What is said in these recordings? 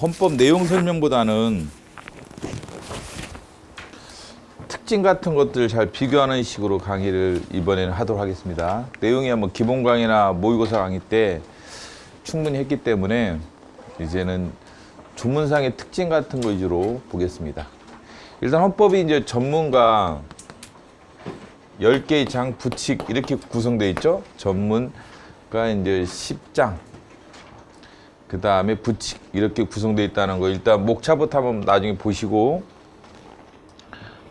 헌법 내용 설명보다는 특징 같은 것들을 잘 비교하는 식으로 강의를 이번에는 하도록 하겠습니다. 내용이 뭐 기본 강의나 모의고사 강의 때 충분히 했기 때문에 이제는 조문상의 특징 같은 거 위주로 보겠습니다. 일단 헌법이 이제 전문과 10개의 장, 부칙 이렇게 구성되어 있죠. 전문가 이제 10장, 그 다음에 부칙 이렇게 구성되어 있다는 거 일단 목차부터 한번 나중에 보시고,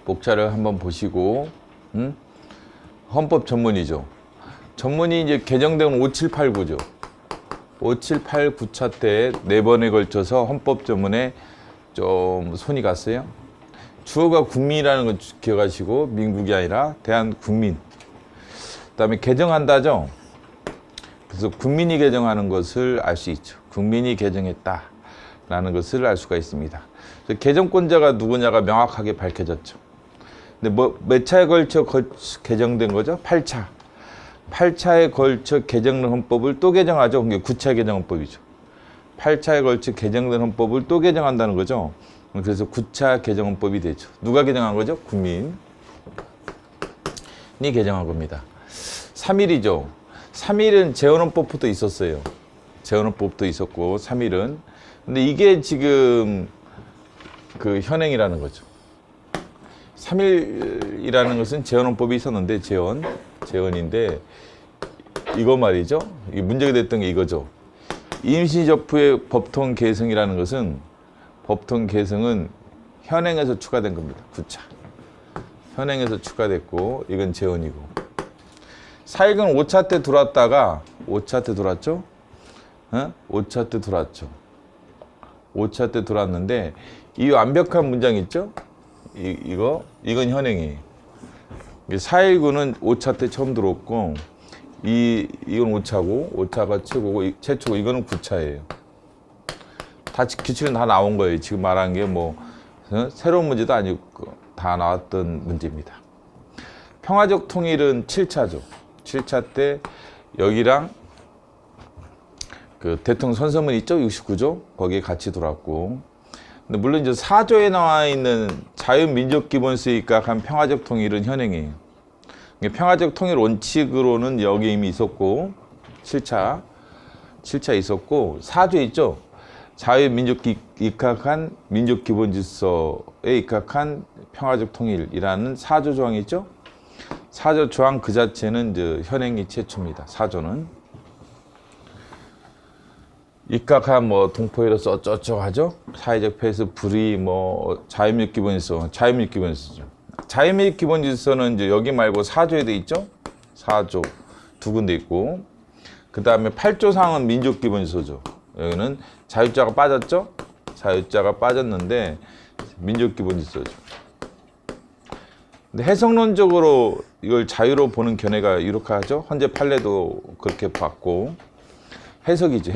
목차를 한번 보시고, 헌법 전문이죠. 전문이 이제 개정된 5789죠. 5789차 때 4번에 걸쳐서 헌법 전문에 좀 손이 갔어요. 주어가 국민이라는 걸 기억하시고, 민국이 아니라 대한국민. 그 다음에 개정한다죠. 그래서 국민이 개정하는 것을 알 수 있죠. 국민이 개정했다라는 것을 알 수가 있습니다. 개정권자가 누구냐가 명확하게 밝혀졌죠. 근데 몇 차에 걸쳐 개정된 거죠? 8차. 8차에 걸쳐 개정된 헌법을 또 개정하죠. 그게 9차 개정 헌법이죠. 8차에 걸쳐 개정된 헌법을 또 개정한다는 거죠. 그래서 9차 개정 헌법이 되죠. 누가 개정한 거죠? 국민이 개정한 겁니다. 3.1이죠. 3.1은 재헌헌법부터 있었어요. 재헌헌법도 있었고 3.1은. 근데 이게 지금 그 현행이라는 거죠. 3.1이라는 것은 재헌헌법이 있었는데 재헌인데 이거 말이죠. 이 문제가 됐던 게 이거죠. 임시적부의 법통 개성이라는 것은, 법통 개성은 현행에서 추가된 겁니다. 9차. 현행에서 추가됐고 이건 재헌이고. 4.1은 5차 때 들어왔다가 5차 때 들어왔죠. 5차 때 들어왔죠. 5차 때 들어왔는데 이 완벽한 문장 있죠. 이건 현행이에요. 4.19는 5차 때 처음 들어왔고, 이건 5차고, 5차가 최초고, 이거는 9차예요. 다 규칙은 다 나온 거예요. 지금 말한 게 뭐, 새로운 문제도 아니고, 다 나왔던 문제입니다. 평화적 통일은 7차죠. 7차 때, 여기랑, 그 대통령 선서문 있죠? 69조? 거기에 같이 들어왔고, 근데 물론 이제 4조에 나와 있는 자유민족기본소에 입각한 평화적 통일은 현행이에요. 평화적 통일 원칙으로는 여기 이미 있었고, 7차 있었고, 4조 있죠? 자유민족 입각한 민족기본질서에 입각한 평화적 통일이라는 4조 조항이 있죠? 4조 조항 그 자체는 이제 현행이 최초입니다. 4조는. 입각한 뭐 동포에로서 어쩌고 하죠. 사회적 폐해서 불의 뭐 자유민족 기본질서, 자유민족 기본질서죠. 자유민족 기본질서는 이제 여기 말고 4조에 돼 있죠. 4조 두 군데 있고, 그 다음에 8조상은 민족 기본질서죠. 여기는 자유자가 빠졌죠. 자유자가 빠졌는데 민족 기본질서죠. 근데 해석론적으로 이걸 자유로 보는 견해가 이렇게 하죠. 헌재 판례도 그렇게 봤고, 해석이죠.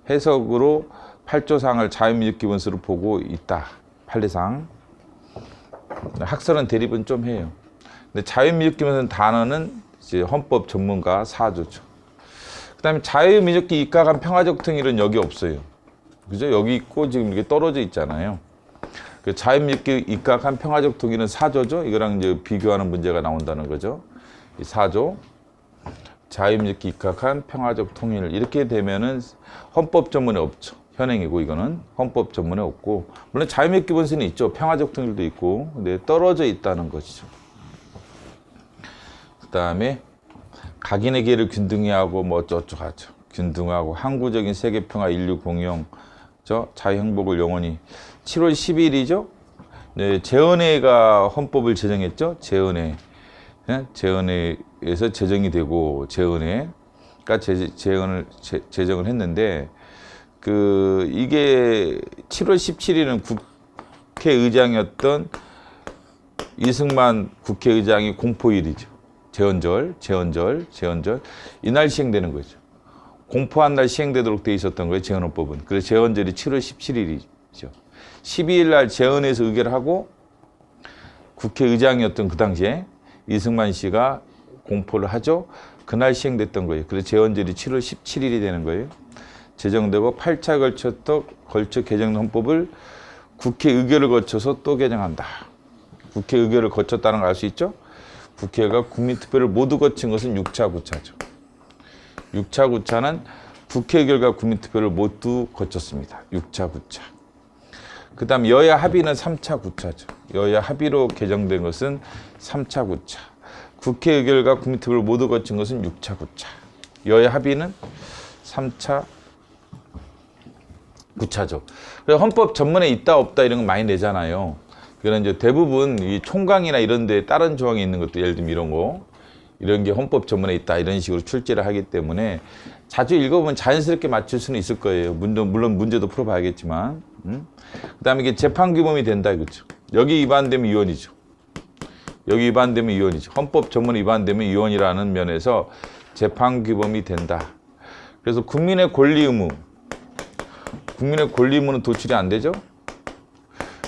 해석으로 8조상을 자유민족기본서로 보고 있다. 판례상. 학설은 대립은 좀 해요. 근데 자유민족기본서 단어는 이제 헌법 전문가 4조죠. 그 다음에 자유민족기 입각한 평화적 통일은 여기 없어요. 그죠? 여기 있고 지금 이렇게 떨어져 있잖아요. 그 자유민족기 입각한 평화적 통일은 4조죠. 이거랑 이제 비교하는 문제가 나온다는 거죠. 이 4조. 자유민족기 입각한 평화적 통일 이렇게 되면은 헌법 전문에 없죠. 현행이고 이거는 헌법 전문에 없고, 물론 자유민족 기본서는 있죠. 평화적 통일도 있고, 근데 떨어져 있다는 것이죠. 그 다음에 각인의 기회를 균등히 하고 뭐 어쩌고 하죠. 균등하고 항구적인 세계평화 인류 공영, 자유 행복을 영원히. 7월 10일이죠. 네, 재헌회가 헌법을 제정했죠. 재헌회에서 제정이 되고, 재헌회가 제정을 했는데, 이게 7월 17일은 국회의장이었던 이승만 국회의장이 공포일이죠. 재헌절. 이날 시행되는 거죠. 공포한 날 시행되도록 돼 있었던 거예요. 재헌헌법은. 그래서 재헌절이 7월 17일이죠. 12일 날 재헌에서 의결하고, 국회의장이었던 그 당시에 이승만 씨가 공포를 하죠. 그날 시행됐던 거예요. 그래서 재헌절이 7월 17일이 되는 거예요. 제정되고 8차 걸쳐 개정된 헌법을 국회 의결을 거쳐서 또 개정한다. 국회 의결을 거쳤다는 걸 알 수 있죠? 국회가 국민투표를 모두 거친 것은 6차, 9차죠. 6차, 9차는 국회 의결과 국민투표를 모두 거쳤습니다. 6차, 9차. 그 다음 여야 합의는 3차, 9차죠. 여야 합의로 개정된 것은 3차, 9차. 국회 의결과 국민투표를 모두 거친 것은 6차, 9차. 여야 합의는 3차, 9차죠. 그래서 헌법 전문에 있다 없다 이런 거 많이 내잖아요. 그런 이제 대부분 이 총강이나 이런 데 다른 조항이 있는 것도 예를 들면 이런 거, 이런 게 헌법 전문에 있다 이런 식으로 출제를 하기 때문에 자주 읽어보면 자연스럽게 맞출 수는 있을 거예요. 물론 문제도 풀어봐야겠지만. 그다음에 이게 재판규범이 된다 이거죠. 여기 위반되면 위헌이죠. 여기 위반되면 위헌이죠. 헌법 전문 위반되면 위헌이라는 면에서 재판규범이 된다. 그래서 국민의 권리 의무, 국민의 권리 의무는 도출이 안 되죠.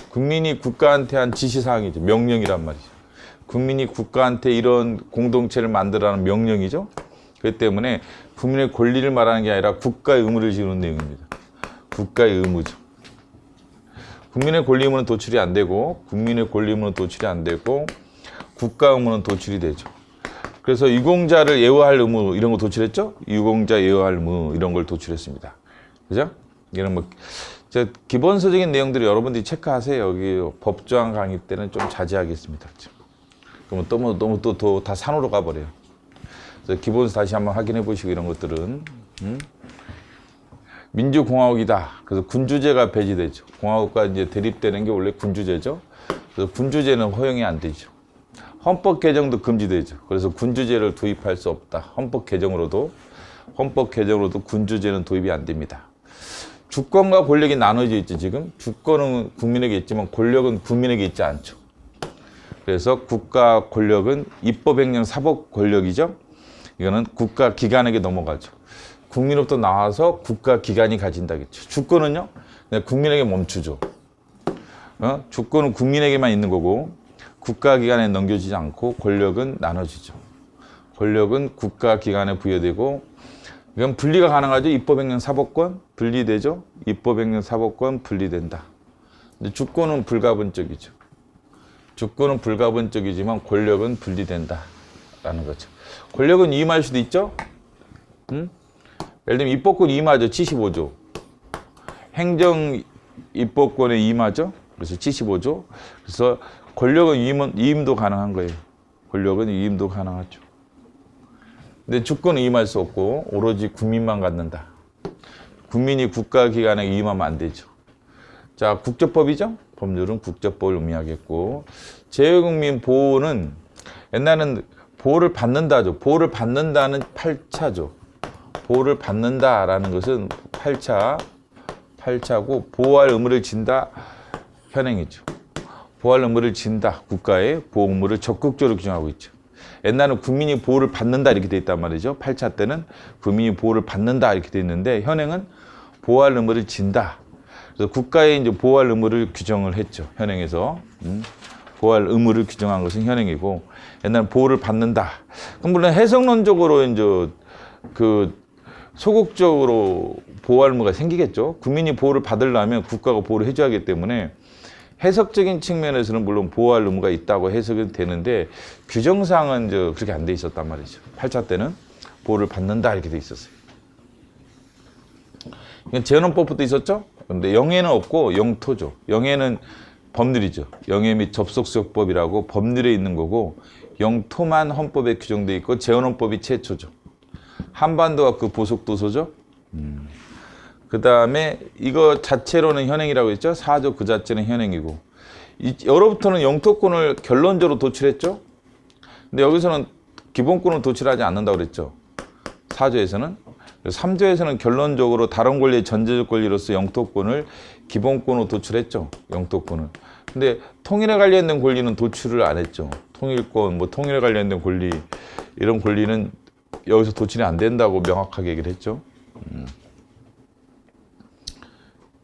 국민이 국가한테 한 지시사항이죠. 명령이란 말이죠. 국민이 국가한테 이런 공동체를 만들라는 명령이죠. 그렇기 때문에 국민의 권리를 말하는 게 아니라 국가의 의무를 지우는 내용입니다. 국가의 의무죠. 국민의 권리 의무는 도출이 안 되고, 국민의 권리 의무는 도출이 안 되고, 국가 의무는 도출이 되죠. 그래서 유공자를 예우할 의무 이런 거 도출했죠? 유공자 예우할 의무 이런 걸 도출했습니다. 그죠? 이런 뭐 기본서적인 내용들을 여러분들이 체크하세요. 여기 법조항 강의 때는 좀 자제하겠습니다. 그러면 너무 또 다 산으로 가버려요. 그래서 기본서 다시 한번 확인해 보시고 이런 것들은 민주공화국이다. 그래서 군주제가 배제되죠. 공화국과 이제 대립되는 게 원래 군주제죠. 그래서 군주제는 허용이 안 되죠. 헌법 개정도 금지되죠. 그래서 군주제를 도입할 수 없다. 헌법 개정으로도 군주제는 도입이 안 됩니다. 주권과 권력이 나눠져 있죠, 지금. 주권은 국민에게 있지만 권력은 국민에게 있지 않죠. 그래서 국가 권력은 입법, 행정, 사법 권력이죠. 이거는 국가 기관에게 넘어가죠. 국민으로부터 나와서 국가 기관이 가진다겠죠. 주권은요, 그냥 국민에게 멈추죠. 주권은 국민에게만 있는 거고, 국가 기관에 넘겨지지 않고 권력은 나눠지죠. 권력은 국가 기관에 부여되고, 이건 분리가 가능하죠. 입법, 행정, 사법권 분리되죠. 입법, 행정, 사법권 분리된다. 근데 주권은 불가분적이죠. 주권은 불가분적이지만 권력은 분리된다라는 거죠. 권력은 위임할 수도 있죠. 예를 들면 입법권 위임하죠. 75조. 행정 입법권에 위임하죠. 그래서 75조. 그래서 권력은 위임도 가능한 거예요. 권력은 위임도 가능하죠. 근데 주권은 위임할 수 없고 오로지 국민만 갖는다. 국민이 국가기관에 위임하면 안 되죠. 자, 국적법이죠. 법률은 국적법을 의미하겠고, 재외국민 보호는 옛날에는 보호를 받는다죠. 보호를 받는다는 8차죠. 보호를 받는다라는 것은 8차고 보호할 의무를 진다 현행이죠. 보호할 의무를 진다. 국가의 보호 의무를 적극적으로 규정하고 있죠. 옛날에는 국민이 보호를 받는다 이렇게 돼 있단 말이죠. 8차 때는 국민이 보호를 받는다 이렇게 돼 있는데 현행은 보호할 의무를 진다. 그래서 국가의 이제 보호할 의무를 규정을 했죠. 현행에서 보호할 의무를 규정한 것은 현행이고, 옛날에 보호를 받는다. 그럼 물론 해석론적으로 이제 그 소극적으로 보호할 의무가 생기겠죠. 국민이 보호를 받으려면 국가가 보호를 해줘야 하기 때문에 해석적인 측면에서는 물론 보호할 의무가 있다고 해석이 되는데 규정상은 그렇게 안 돼 있었단 말이죠. 8차 때는 보호를 받는다 이렇게 돼 있었어요. 재헌헌법부터 있었죠. 그런데 영예는 없고 영토죠. 영예는 법률이죠. 영예 및 접속수역법이라고 법률에 있는 거고, 영토만 헌법에 규정돼 있고 재헌헌법이 최초죠. 한반도가 그 보속도서죠. 그 다음에 이거 자체로는 현행이라고 했죠. 4조 그 자체는 현행이고, 여로부터는 영토권을 결론적으로 도출했죠. 근데 여기서는 기본권을 도출하지 않는다고 그랬죠. 4조에서는. 3조에서는 결론적으로 다른 권리의 전제적 권리로서 영토권을 기본권으로 도출했죠. 영토권을. 근데 통일에 관련된 권리는 도출을 안 했죠. 통일권, 뭐 통일에 관련된 권리, 이런 권리는 여기서 도출이 안 된다고 명확하게 얘기를 했죠.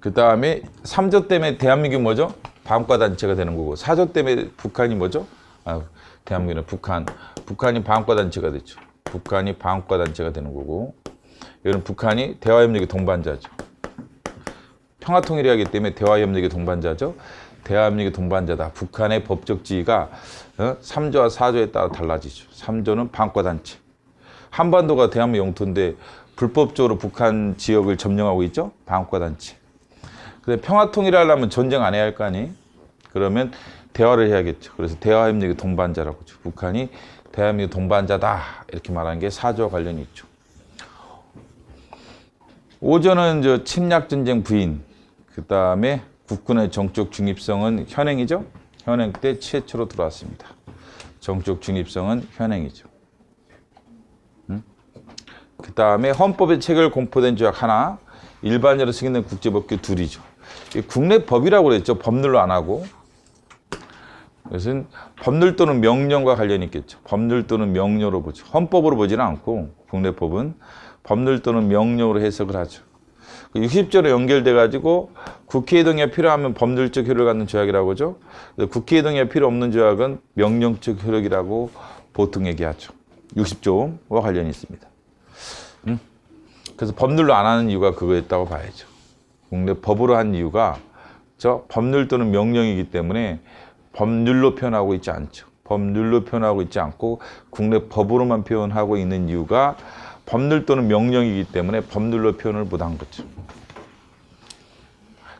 그 다음에 3조 때문에 대한민국이 뭐죠? 반국가 단체가 되는 거고, 4조 때문에 북한이 뭐죠? 대한민국은 북한이 반국가 단체가 됐죠. 북한이 반국가 단체가 되는 거고, 이거는 북한이 대화협력의 동반자죠. 평화통일이기 때문에 대화협력의 동반자죠. 대화협력의 동반자다. 북한의 법적 지위가 3조와 4조에 따라 달라지죠. 3조는 방과단체. 한반도가 대한민국 영토인데 불법적으로 북한 지역을 점령하고 있죠. 방과단체. 근데 평화통일하려면 전쟁 안 해야 할 거 아니에요? 그러면 대화를 해야겠죠. 그래서 대화협력의 동반자라고 하죠. 북한이 대화협력의 동반자다. 이렇게 말하는 게 4조와 관련이 있죠. 5조는 침략전쟁 부인. 그 다음에 국군의 정적 중립성은 현행이죠. 현행 때 최초로 들어왔습니다. 정적 중립성은 현행이죠. 그 다음에 헌법의 체결 공포된 조약 하나, 일반적으로 승인된 국제법규 둘이죠. 국내법이라고 그랬죠. 법률로 안 하고. 그것은 법률 또는 명령과 관련이 있겠죠. 법률 또는 명령으로 보죠. 헌법으로 보지는 않고 국내법은 법률 또는 명령으로 해석을 하죠. 60조로 연결돼가지고 국회의 동의가 필요하면 법률적 효력을 갖는 조약이라고 하죠. 국회의 동의가 필요 없는 조약은 명령적 효력이라고 보통 얘기하죠. 60조와 관련이 있습니다. 그래서 법률로 안 하는 이유가 그거였다고 봐야죠. 국내 법으로 한 이유가 법률 또는 명령이기 때문에 법률로 표현하고 있지 않죠. 법률로 표현하고 있지 않고 국내 법으로만 표현하고 있는 이유가 법률 또는 명령이기 때문에 법률로 표현을 못한 거죠.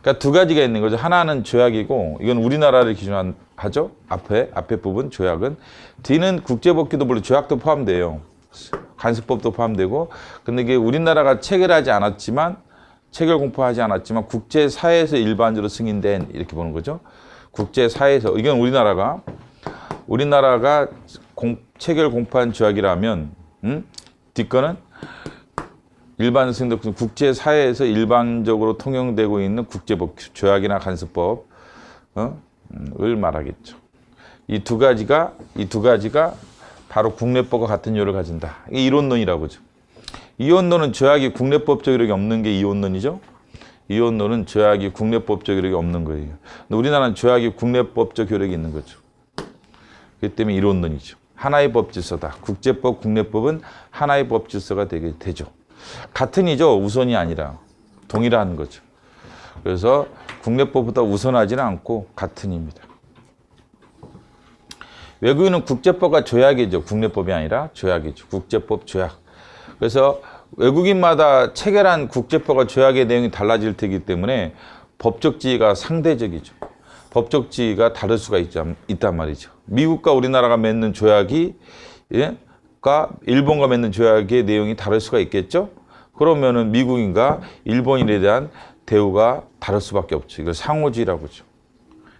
그러니까 두 가지가 있는 거죠. 하나는 조약이고 이건 우리나라를 기준으로 하죠. 앞에 부분 조약은. 뒤는 국제법규도 물론 조약도 포함돼요. 간섭법도 포함되고. 근데 이게 우리나라가 체결하지 않았지만 체결 공포하지 않았지만 국제사회에서 일반적으로 승인된 이렇게 보는 거죠. 국제사회에서 이건 우리나라가 체결 공포한 조약이라면 뒷거는 일반 승인된 국제사회에서 일반적으로 통용되고 있는 국제법규, 조약이나 간섭법을 말하겠죠. 이 두 가지가 바로 국내법과 같은 요를 가진다. 이게 이론론이라고 하죠. 이론론은 조약이 국내법적 효력이 없는 게 이론론이죠. 이론론은 조약이 국내법적 효력이 없는 거예요. 근데 우리나라는 조약이 국내법적 효력이 있는 거죠. 그렇기 때문에 이론론이죠. 하나의 법 질서다. 국제법, 국내법은 하나의 법 질서가 되죠. 같은 이죠. 우선이 아니라 동일한 거죠. 그래서 국내법보다 우선하지는 않고 같은 입니다. 외국인은 국제법과 조약이죠. 국내법이 아니라 조약이죠. 국제법, 조약. 그래서 외국인마다 체결한 국제법과 조약의 내용이 달라질 테기 때문에 법적 지위가 상대적이죠. 법적 지위가 다를 수가 있단 말이죠. 미국과 우리나라가 맺는 조약이 일본과 맺는 조약의 내용이 다를 수가 있겠죠. 그러면은 미국인과 일본인에 대한 대우가 다를 수밖에 없죠. 이걸 상호주의라고 하죠.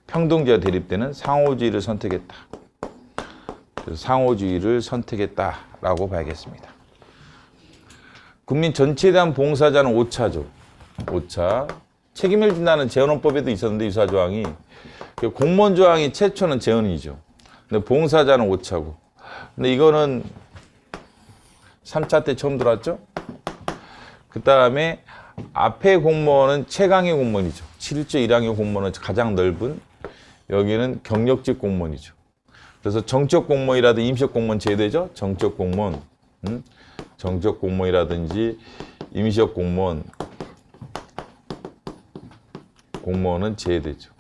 평등주의와 대립되는 상호주의를 선택했다. 그래서 상호주의를 선택했다라고 봐야겠습니다. 국민 전체에 대한 봉사자는 5차죠. 5차. 책임을 진다는 재헌헌법에도 있었는데 유사조항이 공무원 조항이 최초는 재헌이죠. 근데 봉사자는 5차고. 근데 이거는 3차 때 처음 들어왔죠. 그 다음에 앞에 공무원은 최강의 공무원이죠. 7조 1항의 공무원은 가장 넓은 여기는 경력직 공무원이죠. 그래서 정적 공무원이라든지 임시적 공무원 제외되죠. 정적 공무원, 정적 공무원이라든지 임시적 공무원은 제외되죠.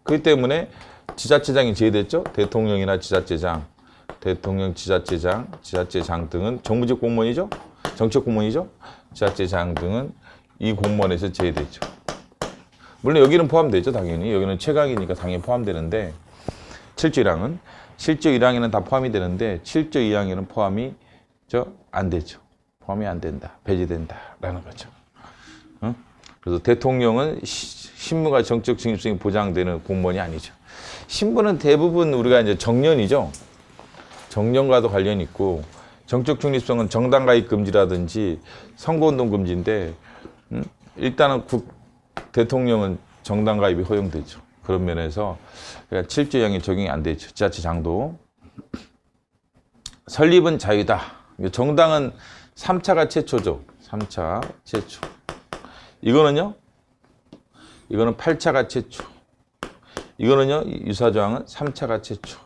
그렇기 때문에 지자체장이 제외됐죠. 대통령이나 지자체장, 대통령, 지자체장 등은 정부직 공무원이죠. 정책 공무원이죠. 지자체장 등은 이 공무원에서 제외되죠. 물론 여기는 포함되죠. 당연히. 여기는 최강이니까 당연히 포함되는데 7조 1항에는 다 포함이 되는데 7조 2항에는 포함이 안 되죠. 포함이 안 된다. 배제된다라는 거죠. 그래서 대통령은 신분과 정적 중립성이 보장되는 공무원이 아니죠. 신분은 대부분 우리가 이제 정년이죠. 정년과도 관련이 있고 정적 중립성은 정당 가입 금지라든지 선거운동 금지인데 일단은 대통령은 정당 가입이 허용되죠. 그런 면에서 그러니까 7조 2항이 적용이 안 되죠. 지자체장도. 설립은 자유다. 정당은 3차가 최초죠. 3차 최초. 이거는요. 이거는 8차가 최초. 이거는요. 유사조항은 3차가 최초.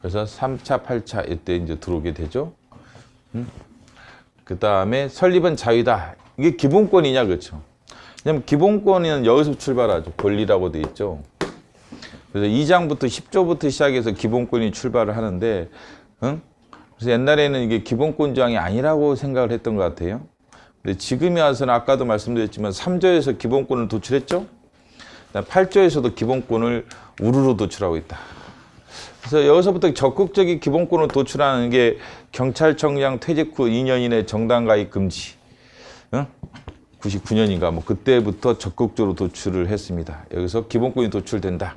그래서 3차, 8차 이때 이제 들어오게 되죠. 그 다음에 설립은 자유다. 이게 기본권이냐, 그렇죠? 왜냐면 기본권은 여기서 출발하죠. 권리라고 돼 있죠. 그래서 2장부터 10조부터 시작해서 기본권이 출발을 하는데, 그래서 옛날에는 이게 기본권 조항이 아니라고 생각을 했던 것 같아요. 근데 지금에 와서는 아까도 말씀드렸지만 3조에서 기본권을 도출했죠. 8조에서도 기본권을 우르르 도출하고 있다. 그래서 여기서부터 적극적인 기본권을 도출하는 게 경찰청장 퇴직 후 2년 이내 정당 가입 금지. 99년인가 뭐 그때부터 적극적으로 도출을 했습니다. 여기서 기본권이 도출된다.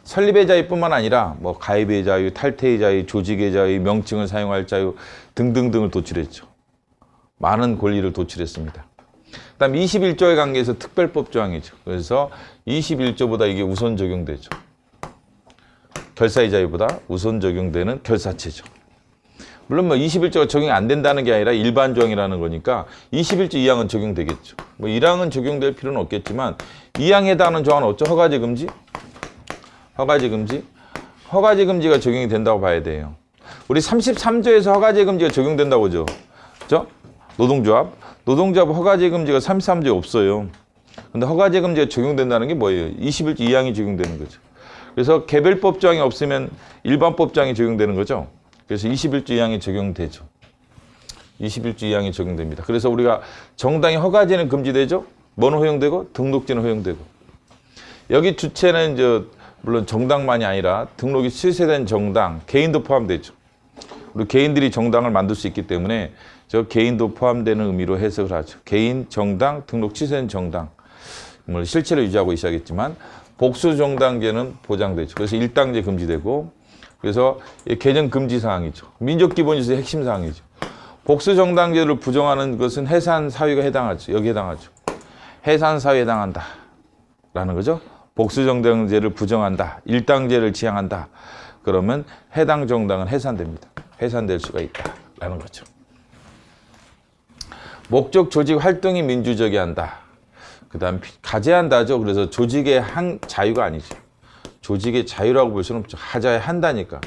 설립의 자유뿐만 아니라 뭐 가입의 자유, 탈퇴의 자유, 조직의 자유, 명칭을 사용할 자유 등등등을 도출했죠. 많은 권리를 도출했습니다. 그다음 21조에 관계해서 특별법 조항이죠. 그래서 21조보다 이게 우선 적용되죠. 결사의 자유보다 우선 적용되는 결사체죠. 물론 뭐 21조가 적용이 안 된다는 게 아니라 일반 조항이라는 거니까 21조 2항은 적용되겠죠. 뭐 1항은 적용될 필요는 없겠지만 2항에 해당하는 조항은 어쩌? 허가제 금지? 허가제 금지? 허가제 금지가 적용이 된다고 봐야 돼요. 우리 33조에서 허가제 금지가 적용된다고 하죠. 그죠? 노동조합 허가제 금지가 33조에 없어요. 근데 허가제 금지가 적용된다는 게 뭐예요? 21조 2항이 적용되는 거죠. 그래서 개별법 조항이 없으면 일반법 조항이 적용되는 거죠. 그래서 21조 2항이 적용되죠. 21조 2항이 적용됩니다. 그래서 우리가 정당의 허가제는 금지되죠. 뭐는 허용되고 등록제는 허용되고. 여기 주체는 물론 정당만이 아니라 등록이 취소된 정당, 개인도 포함되죠. 우리 개인들이 정당을 만들 수 있기 때문에 저 개인도 포함되는 의미로 해석을 하죠. 개인, 정당, 등록 취소된 정당. 물론 실체를 유지하고 있어야겠지만 복수 정당제는 보장되죠. 그래서 일당제 금지되고 그래서 개정 금지 사항이죠. 민족기본질서의 핵심 사항이죠. 복수 정당제를 부정하는 것은 해산 사유가 해당하죠. 여기 해당하죠. 해산 사유에 해당한다. 라는 거죠. 복수 정당제를 부정한다. 일당제를 지향한다. 그러면 해당 정당은 해산됩니다. 해산될 수가 있다. 라는 거죠. 목적 조직 활동이 민주적이 한다. 그 다음 가제한다죠. 그래서 조직의 자유가 아니죠. 조직의 자유라고 볼 수는 없죠. 하자에 한다니까.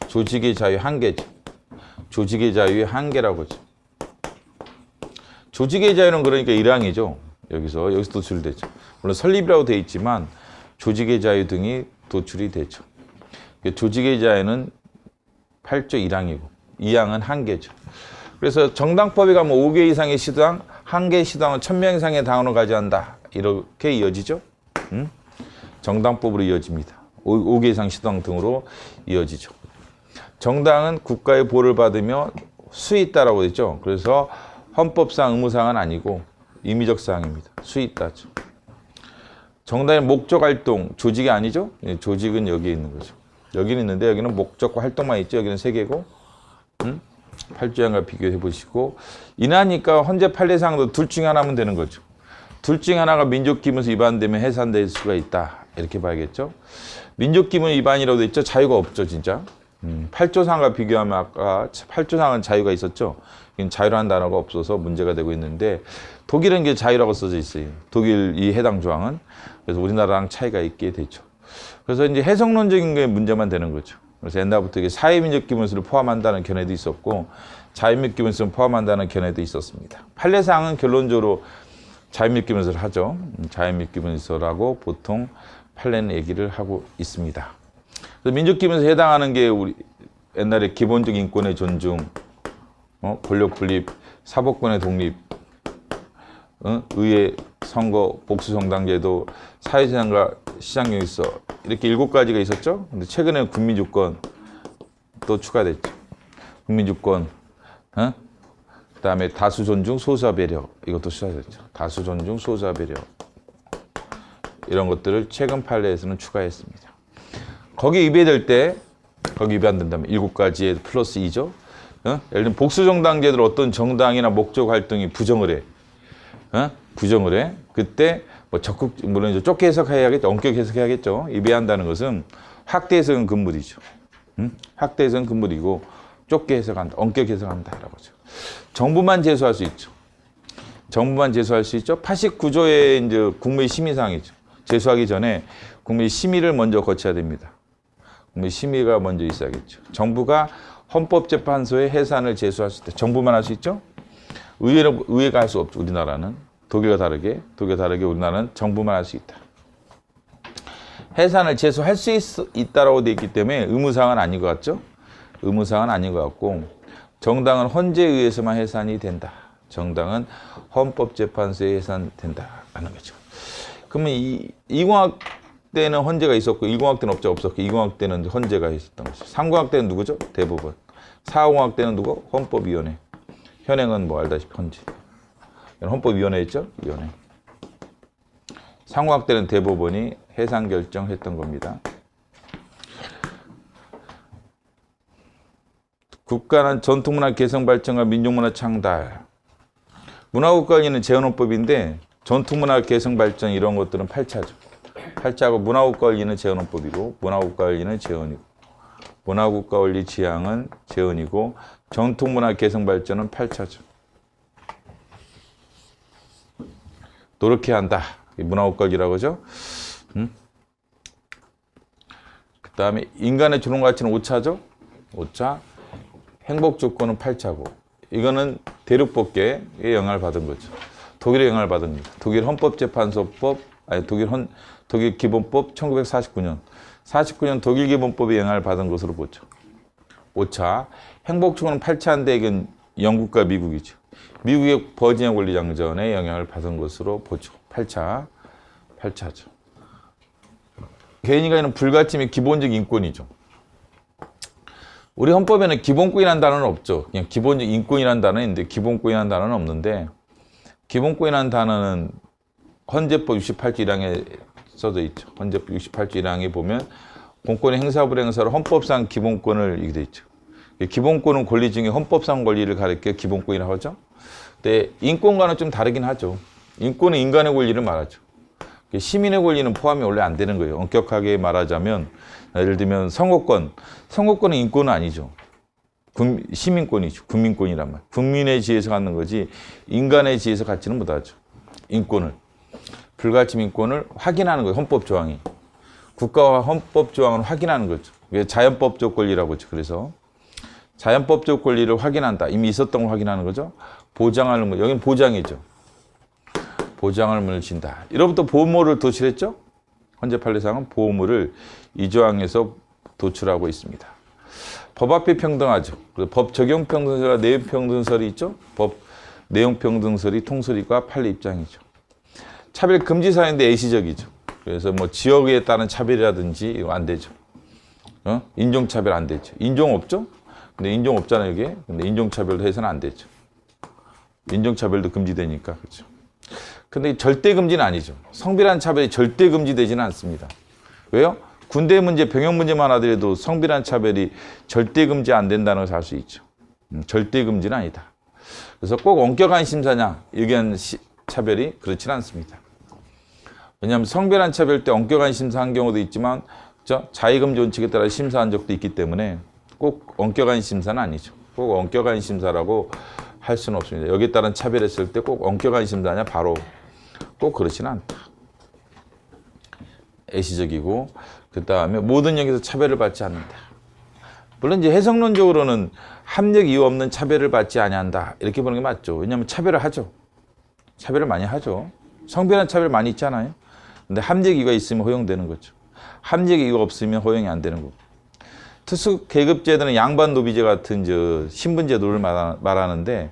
조직의 자유 한계죠. 조직의 자유의 한계라고 하죠. 조직의 자유는 그러니까 1항이죠. 여기서 도출되죠. 물론 설립이라고 되어 있지만 조직의 자유 등이 도출이 되죠. 조직의 자유는 8조 1항이고 2항은 한계죠. 그래서 정당법에 가면 5개 이상의 시당, 1개 시당은 1000명 이상의 당원을 가져간다. 이렇게 이어지죠. 정당법으로 이어집니다. 5개 이상 시당 등으로 이어지죠. 정당은 국가의 보호를 받으며 수위 있다라고 했죠. 그래서 헌법상 의무사항은 아니고 임의적 사항입니다. 수위 있다죠. 정당의 목적 활동, 조직이 아니죠. 조직은 여기에 있는 거죠. 여기는 있는데 여기는 목적과 활동만 있죠. 여기는 3개고 8조항과 비교해 보시고 인하니까 헌재 판례상도 둘 중에 하나면 되는 거죠. 둘 중에 하나가 민족기본서 위반되면 해산될 수가 있다. 이렇게 봐야겠죠. 민족기본 위반이라고 돼 있죠. 자유가 없죠. 진짜. 8조상과 비교하면 아까 8조상은 자유가 있었죠. 자유라는 단어가 없어서 문제가 되고 있는데 독일은 이게 자유라고 써져 있어요. 독일 이 해당 조항은. 그래서 우리나라랑 차이가 있게 되죠. 그래서 이제 해석론적인 게 문제만 되는 거죠. 그래서 옛날부터 이게 사회민족기본서를 포함한다는 견해도 있었고 자유민족기본서를 포함한다는 견해도 있었습니다. 판례상은 결론적으로 자유민족기본서를 하죠. 자유민족기본서라고 보통 판례는 얘기를 하고 있습니다. 그래서 민족기본서에 해당하는 게 우리 옛날에 기본적 인권의 존중, 권력 분립, 사법권의 독립, 의회, 선거, 복수정당제도, 사회재산과 시장경일서 이렇게 7가지가 있었죠. 근데 최근에 국민주권 또 추가됐죠. 국민주권, 그다음에 다수존중, 소수와 배려 이것도 추가됐죠. 다수존중, 소수와 배려 이런 것들을 최근 판례에서는 추가했습니다. 거기 위배될 때, 거기 위배 안 된다면 7가지에 플러스 2죠. 예를 들면 복수정당제들 어떤 정당이나 목적 활동이 부정을 해. 부정을 해. 그때 뭐 적극, 물론 이제 좁게 해석해야겠죠. 엄격 해석해야겠죠. 위배한다는 것은 확대 해석은 금물이죠. 확대 해석은 금물이고 좁게 해석한다. 엄격 해석한다. 라고 하죠. 정부만 제소할 수 있죠. 정부만 제소할 수 있죠. 89조의 이제 국무회의 심의사항이죠. 제소하기 전에 국무회의 심의를 먼저 거쳐야 됩니다. 심의가 먼저 있어야겠죠. 정부가 헌법재판소에 해산을 제소할 수 있다. 정부만 할 수 있죠? 의회가 할 수 없죠. 우리나라는. 독일과 다르게 우리나라는 정부만 할 수 있다. 해산을 제소할 수 있다라고 되어 있기 때문에 의무사항은 아닌 것 같죠? 의무사항은 아닌 것 같고 정당은 헌재에 의해서만 해산이 된다. 정당은 헌법재판소에 해산된다라는 거죠. 그러면 이공학 때는 헌재가 있었고 1공학 때는 없었고 2공학 때는 헌재가 있었던 거죠. 3공학 때는 누구죠? 대법원. 4공학 때는 누구? 헌법위원회. 현행은 뭐 알다시피 헌재. 헌법위원회 있죠? 위원회. 3공학 때는 대법원이 해산 결정했던 겁니다. 국가는 전통문화 개성 발전과 민족문화 창달. 문화국가관리는 재헌헌법인데 전통문화 개성 발전 이런 것들은 8차죠. 8차고 문화국가관리는 재헌헌법이고 문화국가관리는 재헌이고 문화국가원리 지향은 재헌이고 전통문화 개성 발전은 8차죠. 노력해야 한다. 문화국가관리라고 하죠. 그 다음에 인간의 존엄가치는 5차죠. 5차. 행복조건은 8차고 이거는 대륙법계의 영향을 받은 거죠. 독일의 영향을 받은 겁니다. 독일 헌법재판소법, 독일 기본법 1949년. 49년 독일 기본법의 영향을 받은 것으로 보죠. 5차. 행복조건은 8차인데 이건 영국과 미국이죠. 미국의 버지니아 권리장전의 영향을 받은 것으로 보죠. 8차죠. 개인이 가지는 불가침이 기본적 인권이죠. 우리 헌법에는 기본권이라는 단어는 없죠. 그냥 기본적 인권이라는 단어는 있는데 기본권이라는 단어는 없는데 기본권이라는 단어는 헌재법 68조 1항에 써져 있죠. 헌재법 68조 1항에 보면 공권의 행사 불행사로 헌법상 기본권을 이렇게 돼 있죠. 기본권은 권리 중에 헌법상 권리를 가리켜 기본권이라고 하죠. 근데 인권과는 좀 다르긴 하죠. 인권은 인간의 권리를 말하죠. 시민의 권리는 포함이 원래 안 되는 거예요. 엄격하게 말하자면 예를 들면 선거권은 인권은 아니죠. 시민권이죠. 국민권이란 말. 국민의 지혜에서 갖는 거지 인간의 지혜에서 갖지는 못하죠. 인권을. 불가침 인권을 확인하는 거예요. 헌법 조항이. 국가와 헌법 조항을 확인하는 거죠. 이게 자연법적 권리라고 하죠. 그래서 자연법적 권리를 확인한다. 이미 있었던 걸 확인하는 거죠. 보장하는 거. 여기는 보장이죠. 보장을 물진다. 이로부터 보호물을 도출했죠. 헌재 판례상은 보호물을 이 조항에서 도출하고 있습니다. 법 앞에 평등하죠. 법 적용 평등설과 내용 평등설이 있죠. 법 내용 평등설이 통설이과 판례 입장이죠. 차별 금지 사유인데 애시적이죠. 그래서 뭐 지역에 따른 차별이라든지 이거 안 되죠. 인종 차별 안 되죠. 인종 없죠? 근데 인종 없잖아요, 이게. 근데 인종 차별도 해서는 안 되죠. 인종 차별도 금지되니까 그렇죠. 근데 절대 금지는 아니죠. 성비란 차별이 절대 금지되지는 않습니다. 왜요? 군대 문제, 병역 문제만 하더라도 성비란 차별이 절대 금지 안 된다는 것을 알 수 있죠. 절대 금지는 아니다. 그래서 꼭 엄격한 심사냐, 의견 차별이 그렇지는 않습니다. 왜냐하면 성별한 차별 때 엄격한 심사한 경우도 있지만 자의금지 원칙에 따라 심사한 적도 있기 때문에 꼭 엄격한 심사는 아니죠. 꼭 엄격한 심사라고 할 수는 없습니다. 여기에 따른 차별했을 때 꼭 엄격한 심사냐 바로 꼭 그렇지는 않다. 애시적이고 그 다음에 모든 영역에서 차별을 받지 않는다. 물론 이제 해석론적으로는 합력 이유 없는 차별을 받지 아니한다 이렇게 보는 게 맞죠. 왜냐하면 차별을 하죠. 차별을 많이 하죠. 성별한 차별 많이 있잖아요. 근데 합력 이유가 있으면 허용되는 거죠. 합력 이유가 없으면 허용이 안 되는 거고. 특수 계급제도는 양반 노비제 같은 신분제도를 말하는데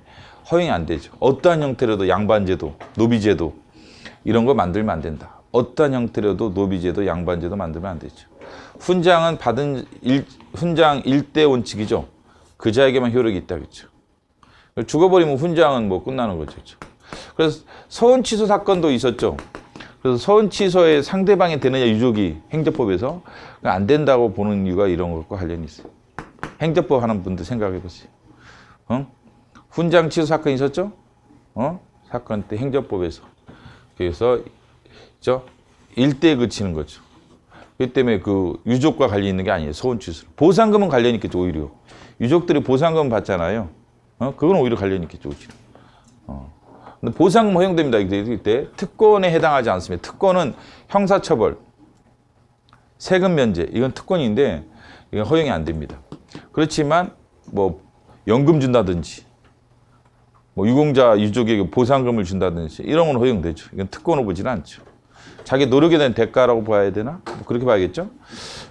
허용이 안 되죠. 어떠한 형태로도 양반제도, 노비제도 이런 거 만들면 안 된다. 어떠한 형태로도 노비제도, 양반제도 만들면 안 되죠. 훈장은 받은 훈장 일대 원칙이죠. 그자에게만 효력이 있다 그랬죠. 죽어버리면 훈장은 뭐 끝나는 거죠. 그래서 서원 취소 사건도 있었죠. 그래서 서원 취소에 상대방이 되느냐 유족이 행정법에서 안 된다고 보는 이유가 이런 것과 관련이 있어요. 행정법 하는 분들 생각해 보세요. 훈장 취소 사건이 있었죠? 사건 때 행정법에서. 그래서 일대에 그치는 거죠. 그렇기 때문에 그 유족과 관련이 있는 게 아니에요. 서원 취소. 보상금은 관련이 있겠죠, 오히려. 유족들이 보상금 받잖아요. 그건 오히려 관련이 있겠죠, 오히려. 근데 보상금 허용됩니다. 이때 특권에 해당하지 않습니다. 특권은 형사처벌, 세금 면제, 이건 특권인데 이건 허용이 안 됩니다. 그렇지만 뭐 연금 준다든지 뭐 유공자 유족에게 보상금을 준다든지 이런 건 허용되죠. 이건 특권으로 보지는 않죠. 자기 노력에 대한 대가라고 봐야 되나? 뭐 그렇게 봐야겠죠.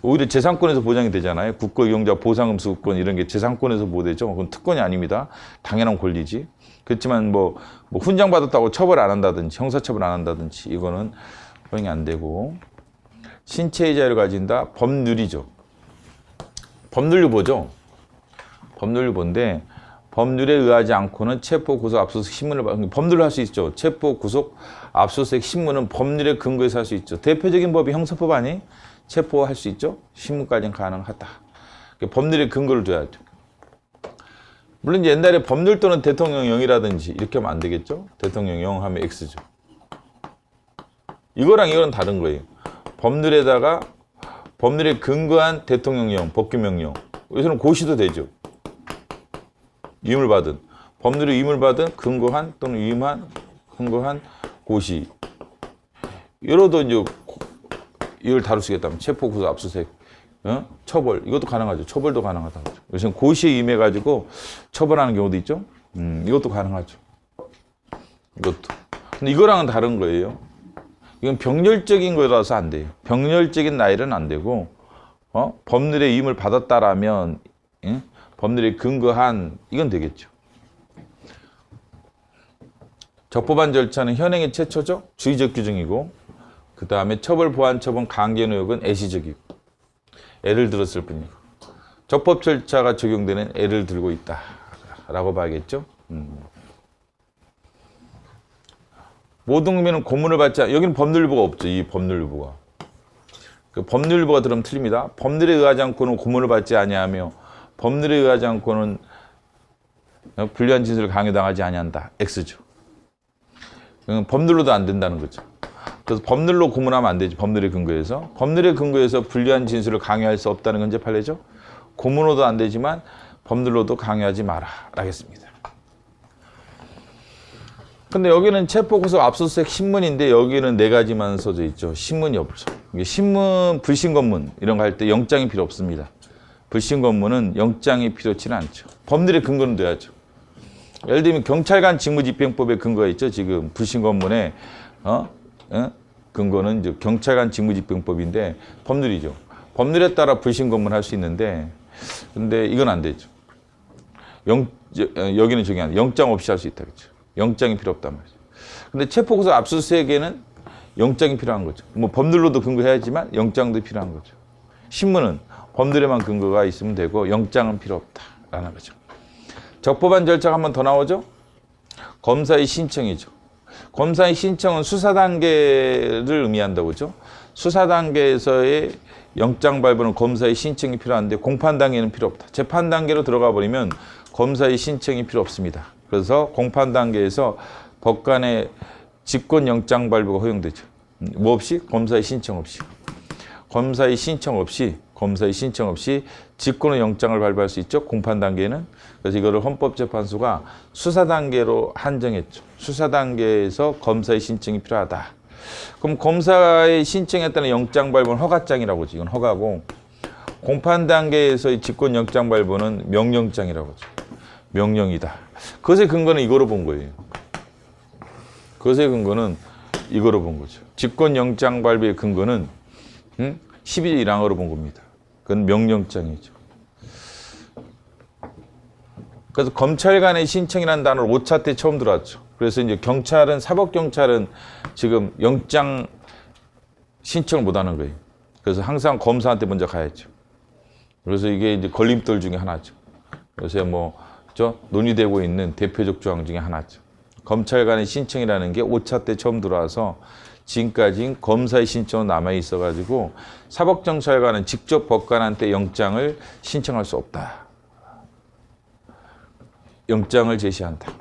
오히려 재산권에서 보장이 되잖아요. 국고 이용자 보상금 수급권 이런 게 재산권에서 보호되죠. 그건 특권이 아닙니다. 당연한 권리지. 그렇지만 뭐 훈장 받았다고 처벌 안 한다든지 형사처벌 안 한다든지 이거는 허용이 안 되고, 신체의 자유를 가진다. 법률이죠. 법률유보죠. 법률유보인데 법률에 의하지 않고는 체포, 구속, 압수수색 신문을 법률로 할 수 있죠. 체포, 구속, 압수수색 신문은 법률에 근거해서 할 수 있죠. 대표적인 법이 형사법 아니? 체포할 수 있죠. 신문까지는 가능하다. 법률에 근거를 둬야죠. 물론 옛날에 법률 또는 대통령령이라든지 이렇게 하면 안 되겠죠. 대통령령 하면 X죠. 이거랑 이거는 다른 거예요. 법률에다가 법률에 근거한 대통령령, 법규명령. 여기서는 고시도 되죠. 위임을 받은, 법률에 위임을 받은 근거한 또는 위임한 근거한 고시. 이러도 이제 이걸 다룰 수 있겠다면 체포, 구속, 압수수색, 처벌 이것도 가능하죠. 처벌도 가능하다. 요즘 고시에 임해가지고 처벌하는 경우도 있죠. 이것도 가능하죠. 이것도. 근데 이거랑은 다른 거예요. 이건 병렬적인 거라서 안 돼요. 병렬적인 나이는 안 되고, 법률에 위임을 받았다라면, 법률에 근거한, 이건 되겠죠. 적법한 절차는 현행의 최초죠. 주의적 규정이고, 그 다음에 처벌, 보완, 처분, 강제 노역은 애시적이고, 애를 들었을 뿐이고, 적법 절차가 적용되는 애를 들고 있다. 라고 봐야겠죠. 모든 국민은 고문을 받지 않, 여기는 법률유보가 없죠. 이 법률유보가. 그 법률유보가 들으면 틀립니다. 법률에 의하지 않고는 고문을 받지 아니하며 법률에 의하지 않고는 불리한 진술을 강요당하지 아니한다. X죠. 법률로도 안 된다는 거죠. 그래서 법률로 고문하면 안 되지. 법률에 근거해서. 법률에 근거해서 불리한 진술을 강요할 수 없다는 건 이제 판례죠. 고문으로도 안 되지만 법률로도 강요하지 마라. 라겠습니다. 근데 여기는 체포, 구속, 압수수색 신문인데 여기는 4가지만 써져 있죠. 신문이 없죠. 신문, 불신검문 이런 거 할 때 영장이 필요 없습니다. 불신검문은 영장이 필요치는 않죠. 법률에 근거는 돼야죠. 예를 들면 경찰관 직무집행법에 근거가 있죠. 지금 불신검문에 근거는 이제 경찰관 직무집행법인데 법률이죠. 법률에 따라 불신검문 할 수 있는데 근데 이건 안 되죠. 여기는 저기 안 돼. 영장 없이 할 수 있다 그렇죠. 영장이 필요 없단 말이죠. 근데 체포, 구속, 압수수색에는 영장이 필요한 거죠. 뭐 법률로도 근거해야지만 영장도 필요한 거죠. 신문은 법률에만 근거가 있으면 되고 영장은 필요 없다라는 거죠. 적법한 절차가 한 번 더 나오죠. 검사의 신청이죠. 검사의 신청은 수사 단계를 의미한다고 그죠. 수사 단계에서의 영장 발부는 검사의 신청이 필요한데 공판 단계는 필요 없다. 재판 단계로 들어가 버리면 검사의 신청이 필요 없습니다. 그래서 공판 단계에서 법관의 직권 영장 발부가 허용되죠. 뭐 없이? 검사의 신청 없이. 검사의 신청 없이 직권의 영장을 발부할 수 있죠. 공판 단계에는. 그래서 이거를 헌법재판소가 수사 단계로 한정했죠. 수사 단계에서 검사의 신청이 필요하다. 그럼 검사의 신청에 따른 영장 발부는 허가장이라고 하죠. 이건 허가고, 공판 단계에서의 직권 영장 발부는 명령장이라고 하죠. 명령이다. 그것의 근거는 이거로 본 거예요. 그것의 근거는 이거로 본 거죠. 직권 영장 발부의 근거는 12조 1항으로 본 겁니다. 그건 명령장이죠. 그래서 검찰관의 신청이라는 단어를 5차 때 처음 들어왔죠. 그래서 이제 경찰은, 사법경찰은 지금 영장 신청을 못 하는 거예요. 그래서 항상 검사한테 먼저 가야죠. 그래서 이게 이제 걸림돌 중에 하나죠. 요새 논의되고 있는 대표적 조항 중에 하나죠. 검찰관의 신청이라는 게 5차 때 처음 들어와서 지금까지 검사의 신청은 남아 있어가지고 사법경찰관은 직접 법관한테 영장을 신청할 수 없다. 영장을 제시한다.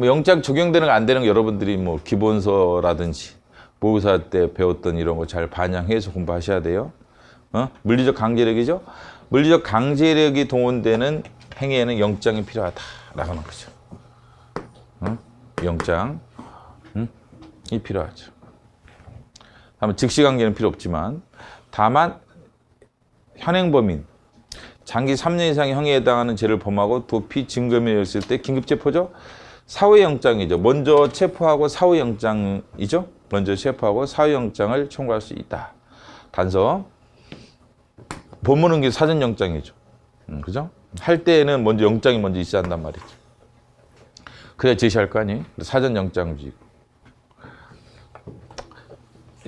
영장 적용되는 거 안 되는 거 여러분들이 기본서라든지 모의고사 때 배웠던 이런 거 잘 반영해서 공부하셔야 돼요. 물리적 강제력이죠. 물리적 강제력이 동원되는 행위에는 영장이 필요하다라고 하는 거죠. 영장이 필요하죠. 다만 즉시 강제는 필요 없지만, 다만 현행범인, 장기 3년 이상의 형에 해당하는 죄를 범하고 도피 증거인멸했을 때 긴급체포죠. 사후영장이죠. 먼저 체포하고 사후영장이죠. 먼저 체포하고 사후영장을 청구할 수 있다. 단서. 본문은 게 사전영장이죠. 그죠? 할 때에는 먼저 영장이 먼저 있어야 한단 말이죠. 그래야 제시할 거 아니에요? 사전영장주의고.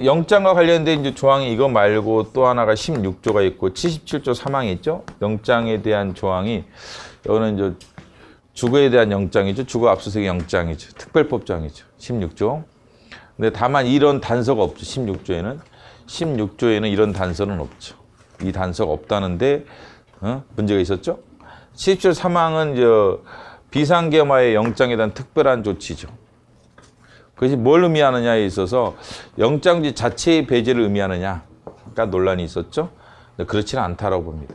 영장과 관련된 이제 조항이 이거 말고 또 하나가 16조가 있고 77조 3항이 있죠. 영장에 대한 조항이 이거는 이제 주거에 대한 영장이죠. 주거 압수수색 영장이죠. 특별법정이죠. 16조. 근데 다만 이런 단서가 없죠. 16조에는 이런 단서는 없죠. 이 단서가 없다는데 문제가 있었죠. 77조 3항은 이제 비상계엄하의 영장에 대한 특별한 조치죠. 그것이 뭘 의미하느냐에 있어서 영장지 자체의 배제를 의미하느냐가 논란이 있었죠. 근데 그렇지는 않다라고 봅니다.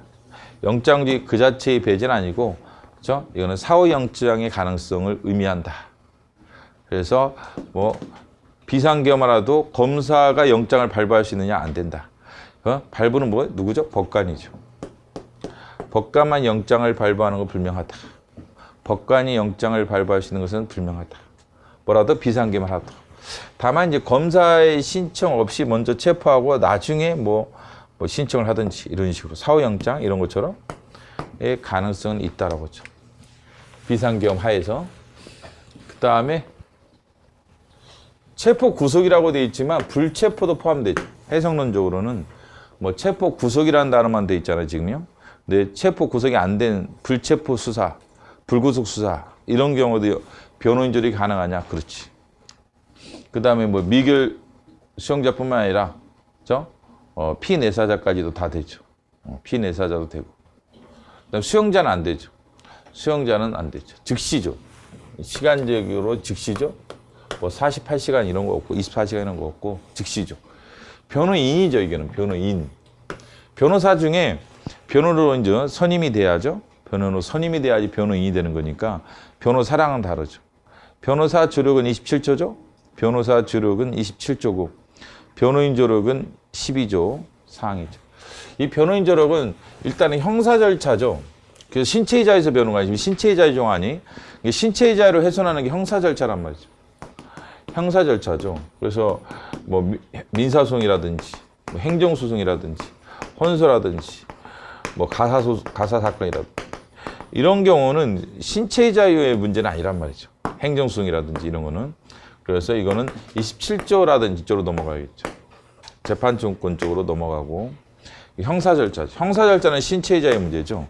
영장지 그 자체의 배제는 아니고, 그렇죠? 이거는 사후영장의 가능성을 의미한다. 그래서 뭐 비상계엄하라도 검사가 영장을 발부할 수 있느냐 안 된다. 발부는 뭐 누구죠? 법관이죠. 법관만 영장을 발부하는 건 불명하다. 법관이 영장을 발부할 수 있는 것은 불명하다. 뭐라도 비상계엄하라도. 다만 이제 검사의 신청 없이 먼저 체포하고 나중에 뭐 신청을 하든지 이런 식으로 사후영장 이런 것처럼 의 가능성은 있다라고 하죠. 비상계엄 하에서. 그 다음에 체포 구속이라고 되어 있지만 불체포도 포함되죠. 해석론적으로는 뭐 체포 구속이라는 단어만 되어 있잖아요, 지금요. 근데 체포 구속이 안 된 불체포 수사, 불구속 수사 이런 경우도 변호인 조력이 가능하냐? 그렇지. 그 다음에 뭐 미결 수용자뿐만 아니라 피내사자까지도 다 되죠. 피내사자도 되고. 그다음 수용자는 안 되죠. 수용자는 안 되죠. 즉시죠. 시간적으로 즉시죠. 뭐 48시간 이런 거 없고 24시간 이런 거 없고 즉시죠. 변호인이죠. 이게는 변호인. 변호사 중에 변호로 이제 선임이 돼야죠. 변호로 선임이 돼야지 변호인이 되는 거니까 변호사랑은 다르죠. 변호사 조력은 27조죠. 변호사 조력은 27조고 변호인 조력은 12조 사항이죠. 이 변호인 조력은 일단은 형사 절차죠. 그래서 신체의 자에서 변호가 아니고 신체의 자의 종아니 신체의 자유를 훼손하는 게 형사 절차란 말이죠. 형사 절차죠. 그래서 뭐 민사소송이라든지 뭐 행정소송이라든지 혼소라든지 뭐 가사 사건이라든지 이런 경우는 신체의 자유의 문제는 아니란 말이죠. 행정소송이라든지 이런 거는. 그래서 이거는 27조라든지 쪽으로 넘어가겠죠. 재판청권 쪽으로 넘어가고 형사 절차죠. 형사 절차는 신체의 자유의 문제죠.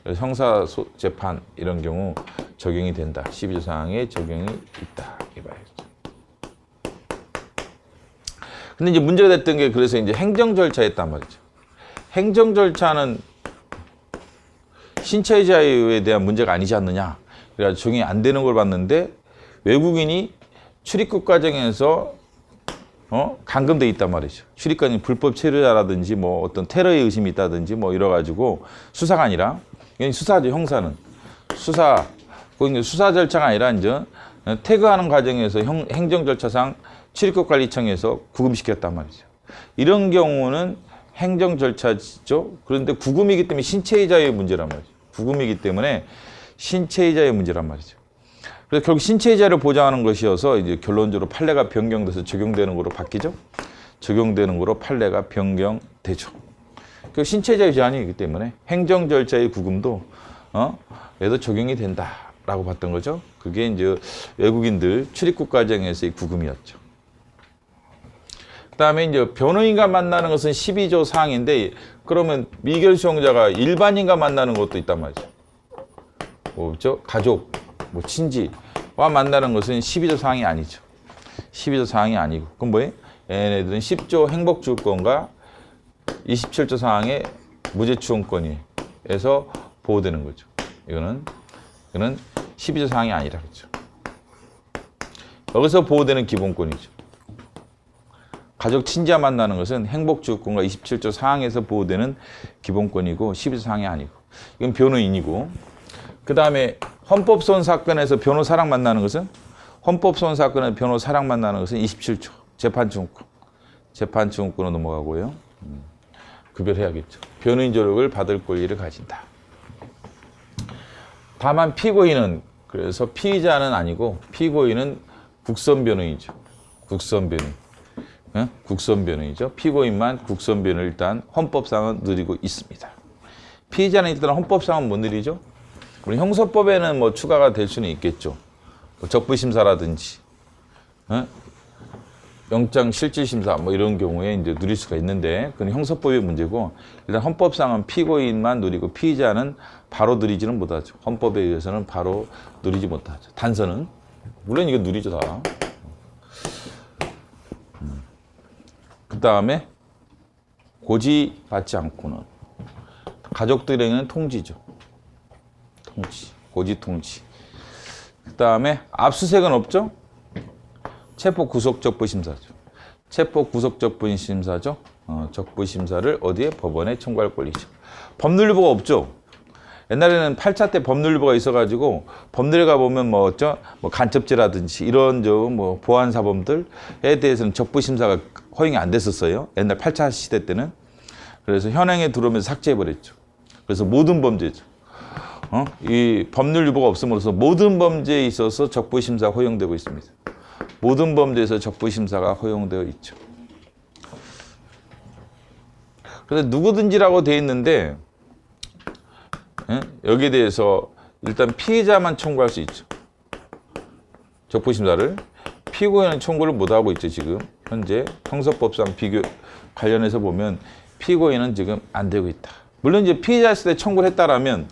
그래서 형사 재판 이런 경우 적용이 된다. 12조 사항에 적용이 있다. 이렇게 봐야죠. 근데 이제 문제가 됐던 게 그래서 이제 행정 절차였단 말이죠. 행정 절차는 신체의 자유에 대한 문제가 아니지 않느냐. 그래서 적용이 안 되는 걸 봤는데 외국인이 출입국 과정에서 감금돼 있단 말이죠. 출입국이 불법 체류자라든지 뭐 어떤 테러의 의심이 있다든지 뭐 이래가지고 수사가 아니라 수사죠. 형사는 수사. 그 수사 절차가 아니라 이제 태그하는 과정에서 행정 절차상 출입국관리청에서 구금시켰단 말이죠. 이런 경우는 행정 절차죠. 그런데 구금이기 때문에 신체의 자유의 문제란 말이죠. 구금이기 때문에 신체의 자유의 문제란 말이죠. 그래서 결국 신체의 자유를 보장하는 것이어서 이제 결론적으로 판례가 변경돼서 적용되는 거로 바뀌죠. 적용되는 거로 판례가 변경되죠. 그 신체의 자유 제한이기 때문에 행정 절차의 구금도 얘도 적용이 된다라고 봤던 거죠. 그게 이제 외국인들 출입국 과정에서의 구금이었죠. 그다음에 이제 변호인과 만나는 것은 12조 사항인데 그러면 미결 수용자가 일반인과 만나는 것도 있단 말이죠. 뭐죠? 가족, 뭐 친지와 만나는 것은 12조 사항이 아니죠. 12조 사항이 아니고 그럼 뭐예요? 얘네들은 10조 행복주권과 27조 사항의 무죄추원권에서 보호되는 거죠. 이거는 12조 사항이 아니라 그렇죠. 여기서 보호되는 기본권이죠. 가족 친지와 만나는 것은 행복주권과 27조 사항에서 보호되는 기본권이고 12조 사항이 아니고 이건 변호인이고 그 다음에 헌법소원 사건에서 변호사랑 만나는 것은 헌법소원 사건에서 변호사랑 만나는 것은 27조 재판증후권 재판증후권으로 넘어가고요. 구별해야겠죠. 변호인 조력을 받을 권리를 가진다. 다만 피고인은, 그래서 피의자는 아니고 피고인은 국선 변호인이죠. 국선 변호인. 국선 변호인이죠. 피고인만 국선 변호를 일단 헌법상은 누리고 있습니다. 피의자는 일단 헌법상은 못 누리죠. 우리 형사법에는 뭐 추가가 될 수는 있겠죠. 뭐 적부심사라든지, 영장 실질심사 뭐 이런 경우에 이제 누릴 수가 있는데, 그건 형사법의 문제고, 일단 헌법상은 피고인만 누리고 피의자는 바로 누리지는 못하죠. 헌법에 의해서는 바로 누리지 못하죠. 단서는 물론 이거 누리죠 다. 그 다음에 고지받지 않고는 가족들에게는 통지죠. 통지, 고지 통지. 그 다음에 압수수색은 없죠. 체포 구속 적부심사죠. 체포 구속 적부심사죠. 적부심사를 어디에? 법원에 청구할 권리죠. 법률보가 없죠. 옛날에는 8차 때 법률보가 있어가지고 법률에 가보면 뭐 어쩌 뭐 간첩죄라든지 이런 뭐 보안 사범들에 대해서는 적부심사가 허용이 안 됐었어요. 옛날 8차 시대 때는. 그래서 현행에 들어오면서 삭제해버렸죠. 그래서 모든 범죄죠. 이 법률유보가 없음으로써 모든 범죄에 있어서 적부심사 허용되고 있습니다. 모든 범죄에서 적부심사가 허용되어 있죠. 그래서 누구든지라고 되어 있는데, 여기에 대해서 일단 피의자만 청구할 수 있죠. 적부심사를. 피고인은 청구를 못하고 있죠. 지금 현재 형사법상 비교 관련해서 보면 피고인은 지금 안 되고 있다. 물론 이제 피의자였을 때 청구를 했다라면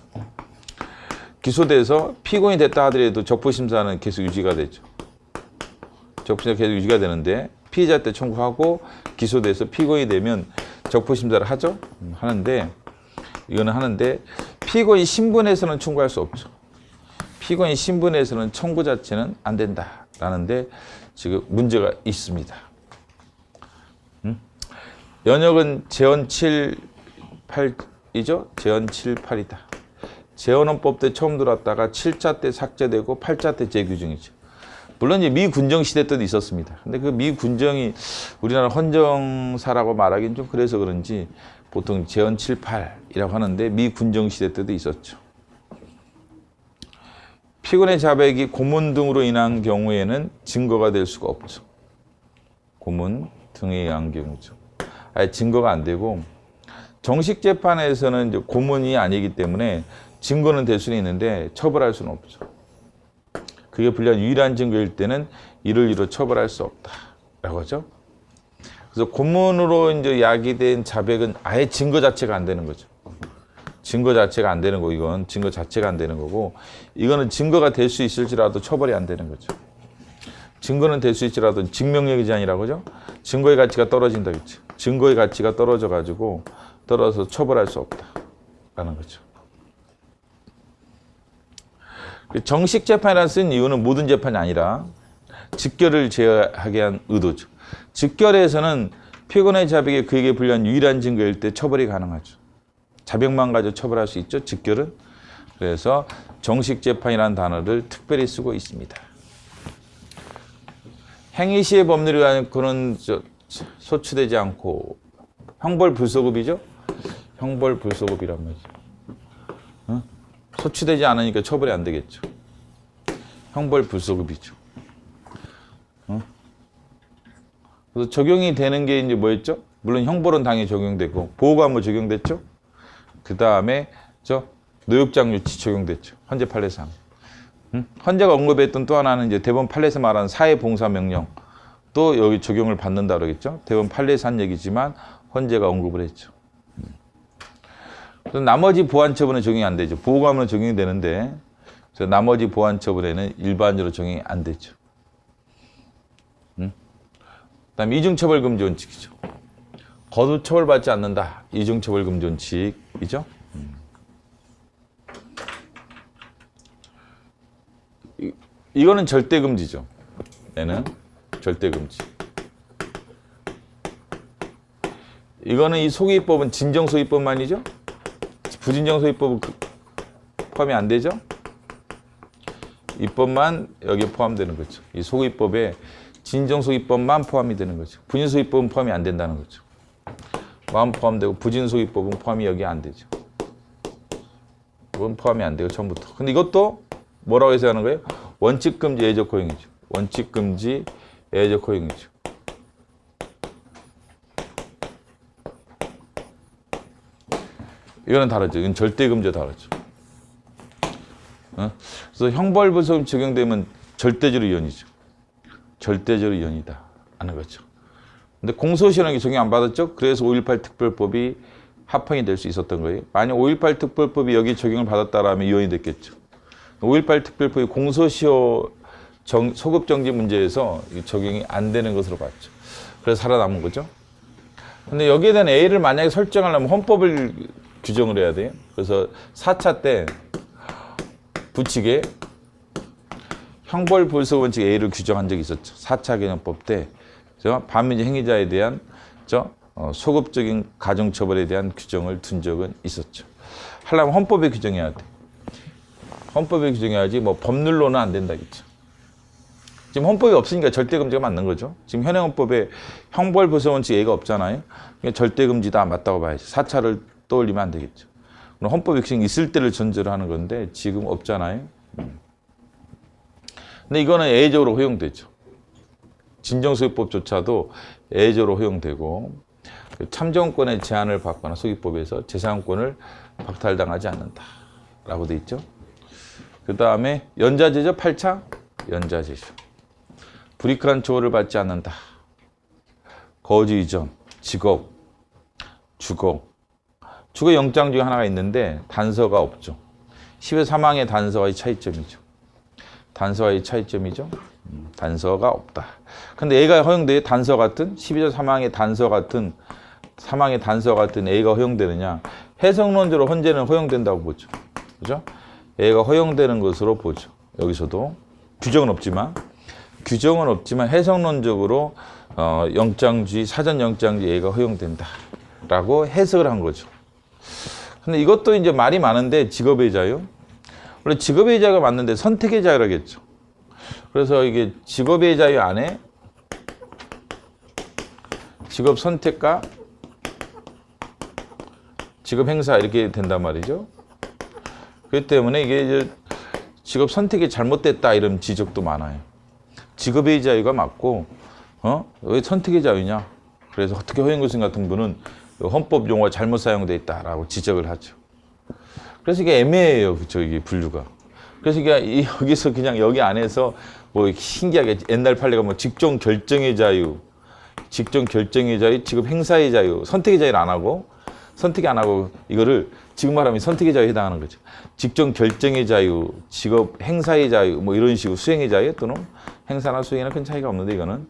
기소돼서 피고인이 됐다 하더라도 적부심사는 계속 유지가 되죠. 적부심사 계속 유지가 되는데, 피의자 때 청구하고 기소돼서 피고인이 되면 적부심사를 하죠. 하는데, 이거는 하는데, 피고인 신분에서는 청구할 수 없죠. 피고인 신분에서는 청구 자체는 안 된다라는데 지금 문제가 있습니다. 연역은 재헌 7, 8이죠. 재헌 7, 8이다. 재헌헌법 때 처음 들어왔다가 7차 때 삭제되고 8차 때 재규정이죠. 물론 이제 미군정 시대 때도 있었습니다. 근데 그 미군정이 우리나라 헌정사라고 말하기는 좀 그래서 그런지 보통 재헌 7, 8이라고 하는데 미군정 시대 때도 있었죠. 피고인의 자백이 고문 등으로 인한 경우에는 증거가 될 수가 없죠. 고문 등에 의한 경우죠. 아예 증거가 안 되고, 정식 재판에서는 이제 고문이 아니기 때문에 증거는 될 수는 있는데 처벌할 수는 없죠. 그게 불리한 유일한 증거일 때는 이를 이로 처벌할 수 없다라고 하죠. 그래서 고문으로 이제 야기된 자백은 아예 증거 자체가 안 되는 거죠. 증거 자체가 안 되는 거, 이건 증거 자체가 안 되는 거고, 이거는 증거가 될 수 있을지라도 처벌이 안 되는 거죠. 증거는 될 수 있지라도 증명력이 제한이라고 하죠. 증거의 가치가 떨어진다겠죠. 증거의 가치가 떨어져가지고 떨어져서 처벌할 수 없다라는 거죠. 정식 재판이라는 쓴 이유는 모든 재판이 아니라 직결을 제하게 한 의도죠. 직결에서는 피고인의 자백이 그에게 불리한 유일한 증거일 때 처벌이 가능하죠. 자백만 가지고 처벌할 수 있죠, 직결은. 그래서 정식 재판이라는 단어를 특별히 쓰고 있습니다. 행위 시의 법률이 가지고는 소추되지 않고 형벌 불소급이죠. 형벌 불소급이란 말이죠. 소추되지 않으니까 처벌이 안 되겠죠. 형벌 불소급이죠. 그래서 적용이 되는 게 이제 뭐였죠? 물론 형벌은 당연히 적용되고 보호관무 적용됐죠. 그 다음에 노역장 유치 적용됐죠. 헌재 판례상. 헌재가 언급했던 또 하나는 이제 대법원 판례에서 말하는 사회봉사명령 또 여기 적용을 받는다 그러겠죠. 대법원 판례에서 한 얘기지만 헌재가 언급을 했죠. 그래서 나머지 보완처분은 적용이 안 되죠. 보호관무는 적용이 되는데 그래서 나머지 보완처분에는 일반적으로 적용이 안 되죠. 그다음에 이중처벌금지 원칙이죠. 거두 처벌받지 않는다. 이중처벌금지 원칙이죠. 이거는 절대금지죠. 얘는 절대금지. 이거는 이 소기입법은 진정소기법만이죠. 부진정소기법은 포함이 안 되죠. 입법만 여기에 포함되는 거죠. 이 소기입법에 진정소기법만 포함이 되는 거죠. 부진소기법은 포함이 안 된다는 거죠. 만 포함되고 부진소유법은 포함이 여기 안 되죠. 이건 포함이 안 돼요, 처음부터. 근데 이것도 뭐라고 해서 하는 거예요? 원칙금지 예외적 허용이죠. 원칙금지 예외적 허용이죠. 이거는 다르죠. 이건 절대금지와 다르죠. 그래서 형벌부서금 적용되면 절대적으로 위헌이죠. 절대적으로 위헌이다 하는 거죠. 근데 공소시효라는 게 적용 안 받았죠? 그래서 5.18 특별법이 합헌이 될 수 있었던 거예요. 만약 5.18 특별법이 여기 적용을 받았다라면 위헌이 됐겠죠. 5.18 특별법이 공소시효 소급정지 문제에서 적용이 안 되는 것으로 봤죠. 그래서 살아남은 거죠. 근데 여기에 대한 A를 만약에 설정하려면 헌법을 규정을 해야 돼요. 그래서 4차 때 부칙에 형벌불소 원칙 A를 규정한 적이 있었죠. 4차 개정법 때 반민지 행위자에 대한 소급적인 가중처벌에 대한 규정을 둔 적은 있었죠. 하려면 헌법에 규정해야 돼. 헌법에 규정해야지 뭐 법률로는 안 된다겠죠. 지금 헌법이 없으니까 절대금지가 맞는 거죠. 지금 현행 헌법에 형벌불소 원칙 A가 없잖아요. 절대금지다 맞다고 봐야지. 4차를 떠올리면 안 되겠죠. 그럼 헌법 규정이 있을 때를 전제로 하는 건데 지금 없잖아요. 근데 이거는 예외적으로 허용되죠. 진정소유법조차도 예외적으로 허용되고 참정권의 제한을 받거나 소유법에서 재산권을 박탈당하지 않는다라고 돼 있죠. 그 다음에 연자제죠. 8차 연자제죠. 불이익한 처벌을 받지 않는다. 거주 이전, 직업, 주거. 주거 영장 중에 하나가 있는데 단서가 없죠. 10의 사망의 단서와의 차이점이죠. 단서와의 차이점이죠. 단서가 없다. 근데 A가 허용돼 단서 같은 12조 사망의 단서 같은 사망의 단서 같은 A가 허용되느냐? 해석론적으로 헌재는 허용된다고 보죠. 그죠? A가 허용되는 것으로 보죠. 여기서도 규정은 없지만 해석론적으로 영장주의 사전 영장주의 A가 허용된다라고 해석을 한 거죠. 근데 이것도 이제 말이 많은데 직업의 자유. 원래 직업의 자유가 맞는데 선택의 자유라겠죠. 그래서 이게 직업의 자유 안에 직업 선택과 직업 행사 이렇게 된단 말이죠. 그렇기 때문에 이게 이제 직업 선택이 잘못됐다 이런 지적도 많아요. 직업의 자유가 맞고 왜 선택의 자유냐? 그래서 어떻게 허영교수님 같은 분은 헌법 용어가 잘못 사용되어 있다라고 지적을 하죠. 그래서 이게 애매해요, 그렇죠? 이게 분류가. 그래서 이게 여기서 그냥 여기 안에서 뭐 신기하게 옛날 판례가 뭐 직종 결정의 자유, 직종 결정의 자유, 직업 행사의 자유, 선택의 자유를 안 하고 이거를 지금 말하면 선택의 자유에 해당하는 거죠. 직종 결정의 자유, 직업 행사의 자유, 뭐 이런 식으로 수행의 자유 또는 행사나 수행이나 큰 차이가 없는데 이거는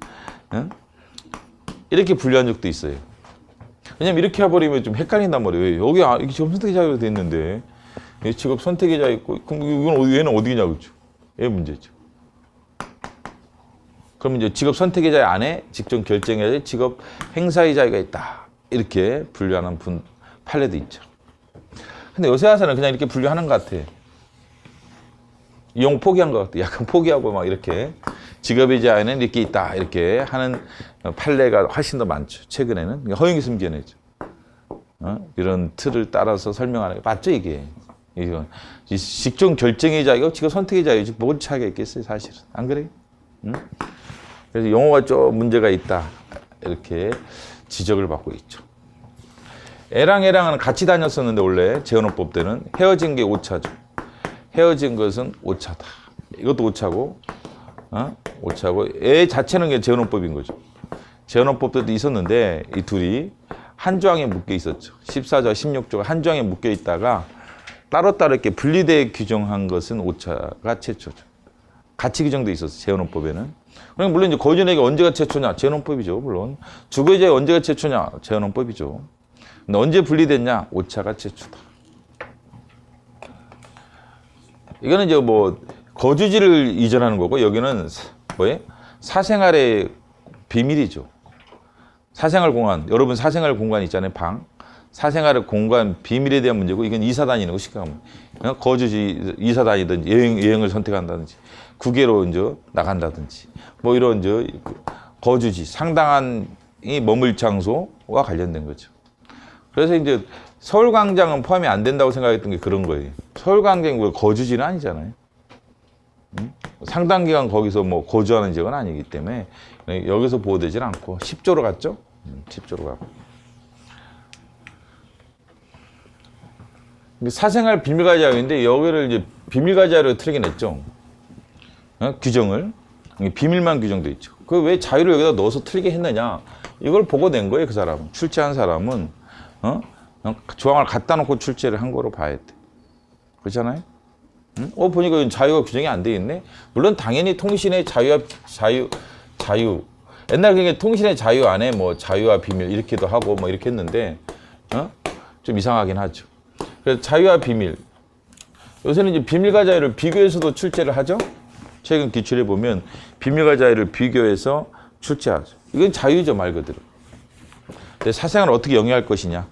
이렇게 분류한 적도 있어요. 왜냐면 이렇게 해버리면 좀 헷갈린단 말이에요. 여기 이렇게 직업 선택의 자유로 돼 있는데 직업 선택의 자유 있고 그럼 이건 얘는 어디냐고 그죠? 얘 문제죠. 그럼 이제 직업 선택의 자유 안에 직종 결정의 자유, 직업 행사의 자유가 있다. 이렇게 분류하는 판례도 있죠. 근데 요새 와서는 그냥 이렇게 분류하는 것 같아. 용 포기한 것 같아. 약간 포기하고 막 이렇게 직업의 자유는 이렇게 있다. 이렇게 하는 판례가 훨씬 더 많죠. 최근에는 허용이 숨겨내죠. 이런 틀을 따라서 설명하는 게 맞죠 이게. 이거 직종 결정의 자유가 직업 선택의 자유지 뭔 차이가 있겠어요 사실은. 안 그래요? 그래서 용어가 좀 문제가 있다. 이렇게 지적을 받고 있죠. 애랑은 같이 다녔었는데 원래 재헌헌법 때는 헤어진 게 오차죠. 헤어진 것은 오차다. 이것도 오차고, 오차고. 애 자체는 게 재헌헌법인 거죠. 재헌헌법 때도 있었는데 이 둘이 한 조항에 묶여 있었죠. 14조와 16조가 한 조항에 묶여 있다가 따로따로 이렇게 분리되어 규정한 것은 오차가 최초죠. 같이 규정돼 있었어요. 재헌헌법에는. 그럼 물론 이제 거주인에게 언제가 최초냐? 재헌헌법이죠. 물론 주거자의 언제가 최초냐? 재헌헌법이죠. 근데 언제 분리됐냐? 오차가 최초다. 이거는 이제 뭐 거주지를 이전하는 거고 여기는 뭐예요? 사생활의 비밀이죠. 사생활 공간. 여러분 사생활 공간 있잖아요. 방. 사생활의 공간 비밀에 대한 문제고 이건 이사 다니는 거 시각하면 거주지 이사 다니든지 여행을 선택한다든지 국외로 이제 나간다든지 뭐 이런 이제 거주지 상당한 이 머물 장소와 관련된 거죠. 그래서 이제 서울광장은 포함이 안 된다고 생각했던 게 그런 거예요. 서울광장이 거주지는 아니잖아요. 상당 기간 거기서 뭐 거주하는 지역은 아니기 때문에 여기서 보호되질 않고 10조로 갔죠. 10조로 가고. 사생활 비밀가 자유인데 여기를 이제 비밀가 자유로 틀긴 했죠. 규정을. 비밀만 규정돼 있죠. 그 왜 자유를 여기다 넣어서 틀게 했느냐. 이걸 보고 낸 거예요. 그 사람은. 출제한 사람은. 조항을 갖다 놓고 출제를 한 거로 봐야 돼. 그렇잖아요? 보니까 자유가 규정이 안 돼 있네. 물론 당연히 통신의 자유. 옛날 그게 통신의 자유 안에 뭐 자유와 비밀 이렇게도 하고 뭐 이렇게 했는데, 좀 이상하긴 하죠. 그래서 자유와 비밀. 요새는 이제 비밀과 자유를 비교해서도 출제를 하죠. 최근 기출에 보면 비밀과 자유를 비교해서 출제하죠. 이건 자유죠, 말 그대로. 내 사생활을 어떻게 영위할 것이냐.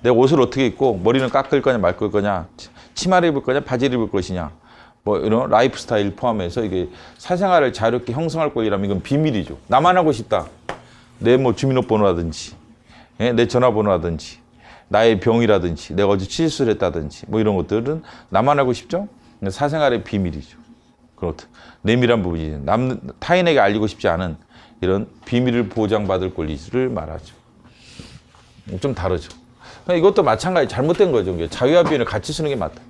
내 옷을 어떻게 입고 머리는 깎을 거냐 말걸 거냐. 치마를 입을 거냐 바지를 입을 것이냐. 뭐 이런 라이프 스타일 포함해서 이게 사생활을 자유롭게 형성할 권리라면 이건 비밀이죠. 나만 하고 싶다. 내 뭐 주민등록번호라든지 내 전화번호라든지 나의 병이라든지 내가 어제 치수를 했다든지 뭐 이런 것들은 나만 하고 싶죠. 사생활의 비밀이죠. 그렇다. 내밀한 부분이죠. 타인에게 알리고 싶지 않은 이런 비밀을 보장받을 권리를 말하죠. 좀 다르죠. 이것도 마찬가지 잘못된 거죠. 자유와 비밀을 같이 쓰는 게 맞다.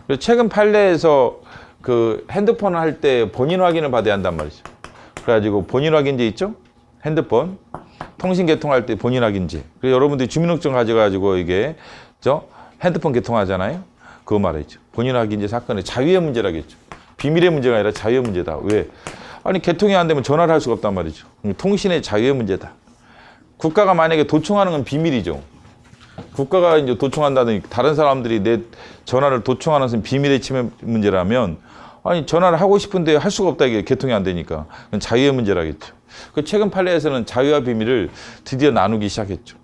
그래서 최근 판례에서 그 핸드폰을 할 때 본인 확인을 받아야 한단 말이죠. 그래가지고 본인 확인제 있죠? 핸드폰. 통신 개통할 때 본인 확인제. 그래서 여러분들이 주민등록증 가져가지고 이게 핸드폰 개통하잖아요. 그거 말이죠. 본인 확인제 사건의 자유의 문제라겠죠. 비밀의 문제가 아니라 자유의 문제다. 왜? 아니 개통이 안 되면 전화를 할 수가 없단 말이죠. 통신의 자유의 문제다. 국가가 만약에 도청하는 건 비밀이죠. 국가가 이제 도청한다더니 다른 사람들이 내 전화를 도청하는 것은 비밀의 침해 문제라면 아니 전화를 하고 싶은데 할 수가 없다 이게 개통이 안 되니까 그건 자유의 문제라겠죠. 그 최근 판례에서는 자유와 비밀을 드디어 나누기 시작했죠.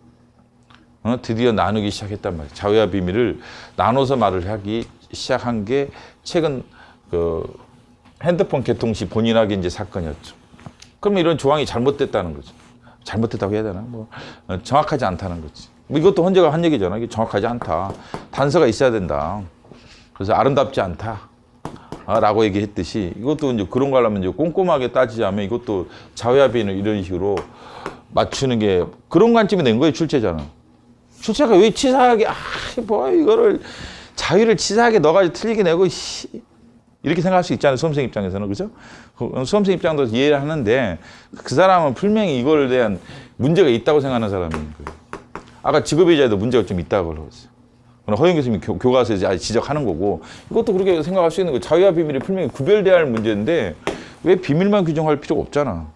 드디어 나누기 시작했단 말이에요. 자유와 비밀을 나눠서 말을 하기 시작한 게 최근 그 핸드폰 개통 시 본인 확인제 사건이었죠. 그러면 이런 조항이 잘못됐다는 거죠. 잘못됐다고 해야 되나? 뭐 정확하지 않다는 거지. 뭐 이것도 헌재가 한 얘기잖아. 이게 정확하지 않다. 단서가 있어야 된다. 그래서 아름답지 않다. 라고 얘기했듯이 이것도 이제 그런 거 하려면 이제 꼼꼼하게 따지자면 이것도 자유와 비밀을 이런 식으로 맞추는 게 그런 관점이 낸 거예요. 출제자는. 출제가 왜 치사하게 뭐 이거를 자유를 치사하게 넣어가지고 틀리게 내고 이렇게 생각할 수 있잖아요. 수험생 입장에서는. 그죠? 수험생 입장도 이해를 하는데 그 사람은 분명히 이거에 대한 문제가 있다고 생각하는 사람인 거예요. 아까 직업의자에도 문제가 좀 있다고 그러었어요. 허영 교수님이 교과서에서 지적하는 거고 이것도 그렇게 생각할 수 있는 거예요. 자유와 비밀이 분명히 구별돼야 할 문제인데 왜 비밀만 규정할 필요가 없잖아.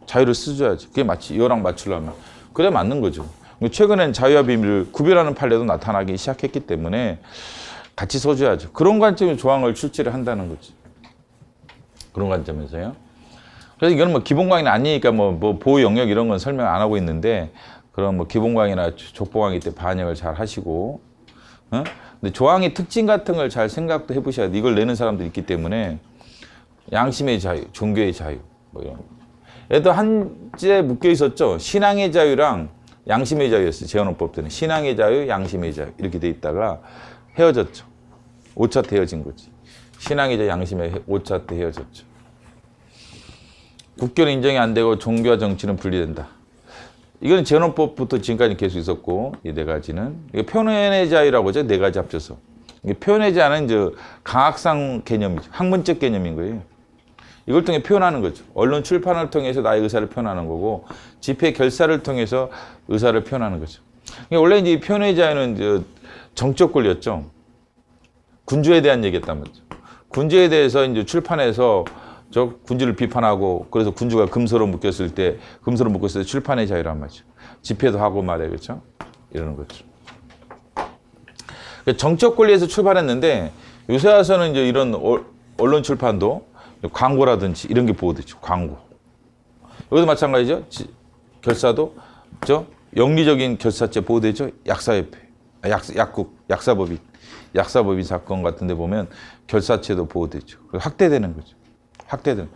자유를 쓰줘야지. 그게 마치 이거랑 맞추려면. 그래 맞는 거죠. 최근엔 자유와 비밀을 구별하는 판례도 나타나기 시작했기 때문에 같이 써줘야죠. 그런 관점에서 조항을 출제를 한다는 거지. 그런 관점에서요. 그래서 이건 뭐 기본 강의는 아니니까 뭐 보호 영역 이런 건 설명 안 하고 있는데 그런 뭐 기본 강의나 족보 강의 때 반영을 잘 하시고, 근데 조항의 특징 같은 걸 잘 생각도 해보셔야 돼. 이걸 내는 사람도 있기 때문에 양심의 자유, 종교의 자유, 뭐 이런. 얘도 한지에 묶여 있었죠. 신앙의 자유랑 양심의 자유였어요. 재헌헌법 때는 신앙의 자유, 양심의 자유 이렇게 돼 있다가 헤어졌죠. 5차 때 헤어진 거지. 신앙의 자유, 양심의 5차 때 헤어졌죠. 국교는 인정이 안 되고 종교와 정치는 분리된다. 이건 재헌헌법부터 지금까지 계속 있었고 이 네 가지는 이게 표현의 자유라고 하죠. 네 가지 합쳐서. 이게 표현의 자유는 이제 강학상 개념이죠. 학문적 개념인 거예요. 이걸 통해 표현하는 거죠. 언론 출판을 통해서 나의 의사를 표현하는 거고 집회 결사를 통해서 의사를 표현하는 거죠. 원래 이제 표현의 자유는 이제 정적 권리였죠. 군주에 대한 얘기였단 말이죠. 군주에 대해서 이제 출판해서 저 군주를 비판하고 그래서 군주가 금서로 묶였을 때 출판의 자유란 말이죠. 집회도 하고 말이에요. 그렇죠? 이러는 거죠. 정적 권리에서 출발했는데 요새 와서는 이제 이런 언론 출판도 광고라든지 이런 게 보호되죠. 광고. 여기도 마찬가지죠. 결사도 영리적인 결사죄 보호되죠. 약사협회, 약국, 약사법인 사건 같은 데 보면 결사죄도 보호되죠. 확대되는 거죠. 확대되는.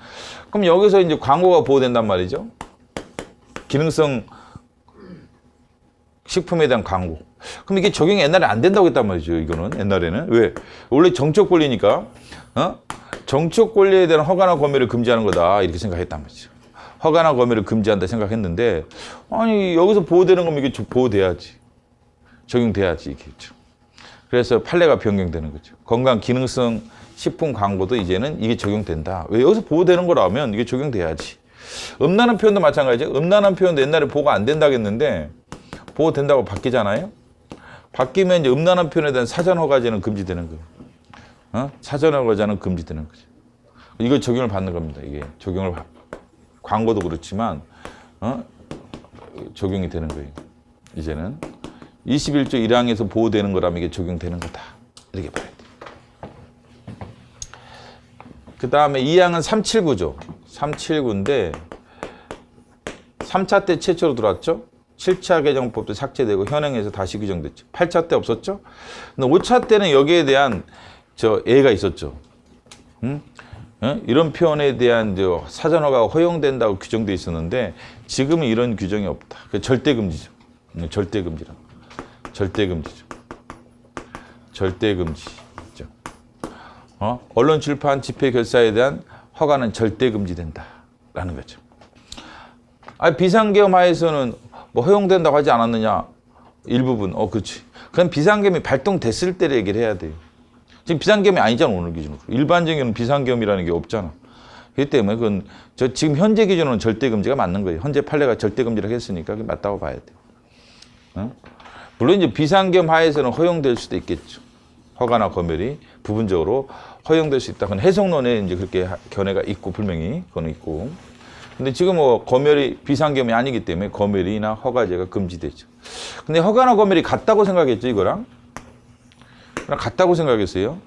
그럼 여기서 이제 광고가 보호된단 말이죠. 기능성 식품에 대한 광고. 그럼 이게 적용이 옛날에 안 된다고 했단 말이죠. 이거는 옛날에는. 왜? 원래 정치적 권리니까 정치적 권리에 대한 허가나 검열을 금지하는 거다 이렇게 생각했단 말이죠. 허가나 검열을 금지한다 생각했는데 아니 여기서 보호되는 거면 이게 보호돼야지. 적용돼야지 이게죠. 그래서 판례가 변경되는 거죠. 건강 기능성 식품 광고도 이제는 이게 적용된다. 왜? 여기서 보호되는 거라면 이게 적용돼야지. 음란한 표현도 마찬가지죠. 음란한 표현도 옛날에 보호가 안 된다고 했는데 보호된다고 바뀌잖아요. 바뀌면 이제 음란한 표현에 대한 사전 허가제는 금지되는 거예요. 사전 허가제는 금지되는 거죠. 이거 적용을 받는 겁니다. 이게 적용을 광고도 그렇지만 적용이 되는 거예요. 이제는 21조 1항에서 보호되는 거라면 이게 적용되는 거다. 이렇게 봐야 돼요. 그 다음에 2항은 379죠. 379인데 3차 때 최초로 들어왔죠. 7차 개정법도 삭제되고 현행에서 다시 규정됐죠. 8차 때 없었죠. 근데 5차 때는 여기에 대한 예가 있었죠. 이런 표현에 대한 사전 허가가 허용된다고 규정돼 있었는데 지금은 이런 규정이 없다. 절대 금지죠. 절대 금지라. 절대 금지죠. 절대 금지죠. 언론 출판 집회 결사에 대한 허가는 절대 금지된다라는 거죠. 비상계엄 하에서는 뭐 허용된다고 하지 않았느냐? 일부분. 그렇지. 그럼 비상계엄이 발동됐을 때를 얘기를 해야 돼요. 지금 비상계엄이 아니잖아, 오늘 기준으로. 일반적인 비상계엄이라는 게 없잖아. 그렇기 때문에 그건 지금 현재 기준으로는 절대금지가 맞는 거예요. 현재 판례가 절대금지라고 했으니까 그게 맞다고 봐야 돼요. 물론 이제 비상계엄 하에서는 허용될 수도 있겠죠. 허가나 검열이 부분적으로 허용될 수 있다. 그건 해석론에 이제 그렇게 견해가 있고 분명히 그건 있고. 근데 지금 검열이 비상계엄이 아니기 때문에 검열이나 허가제가 금지되죠. 근데 허가나 검열이 같다고 생각했죠, 이거랑? 그냥 같다고 생각했어요.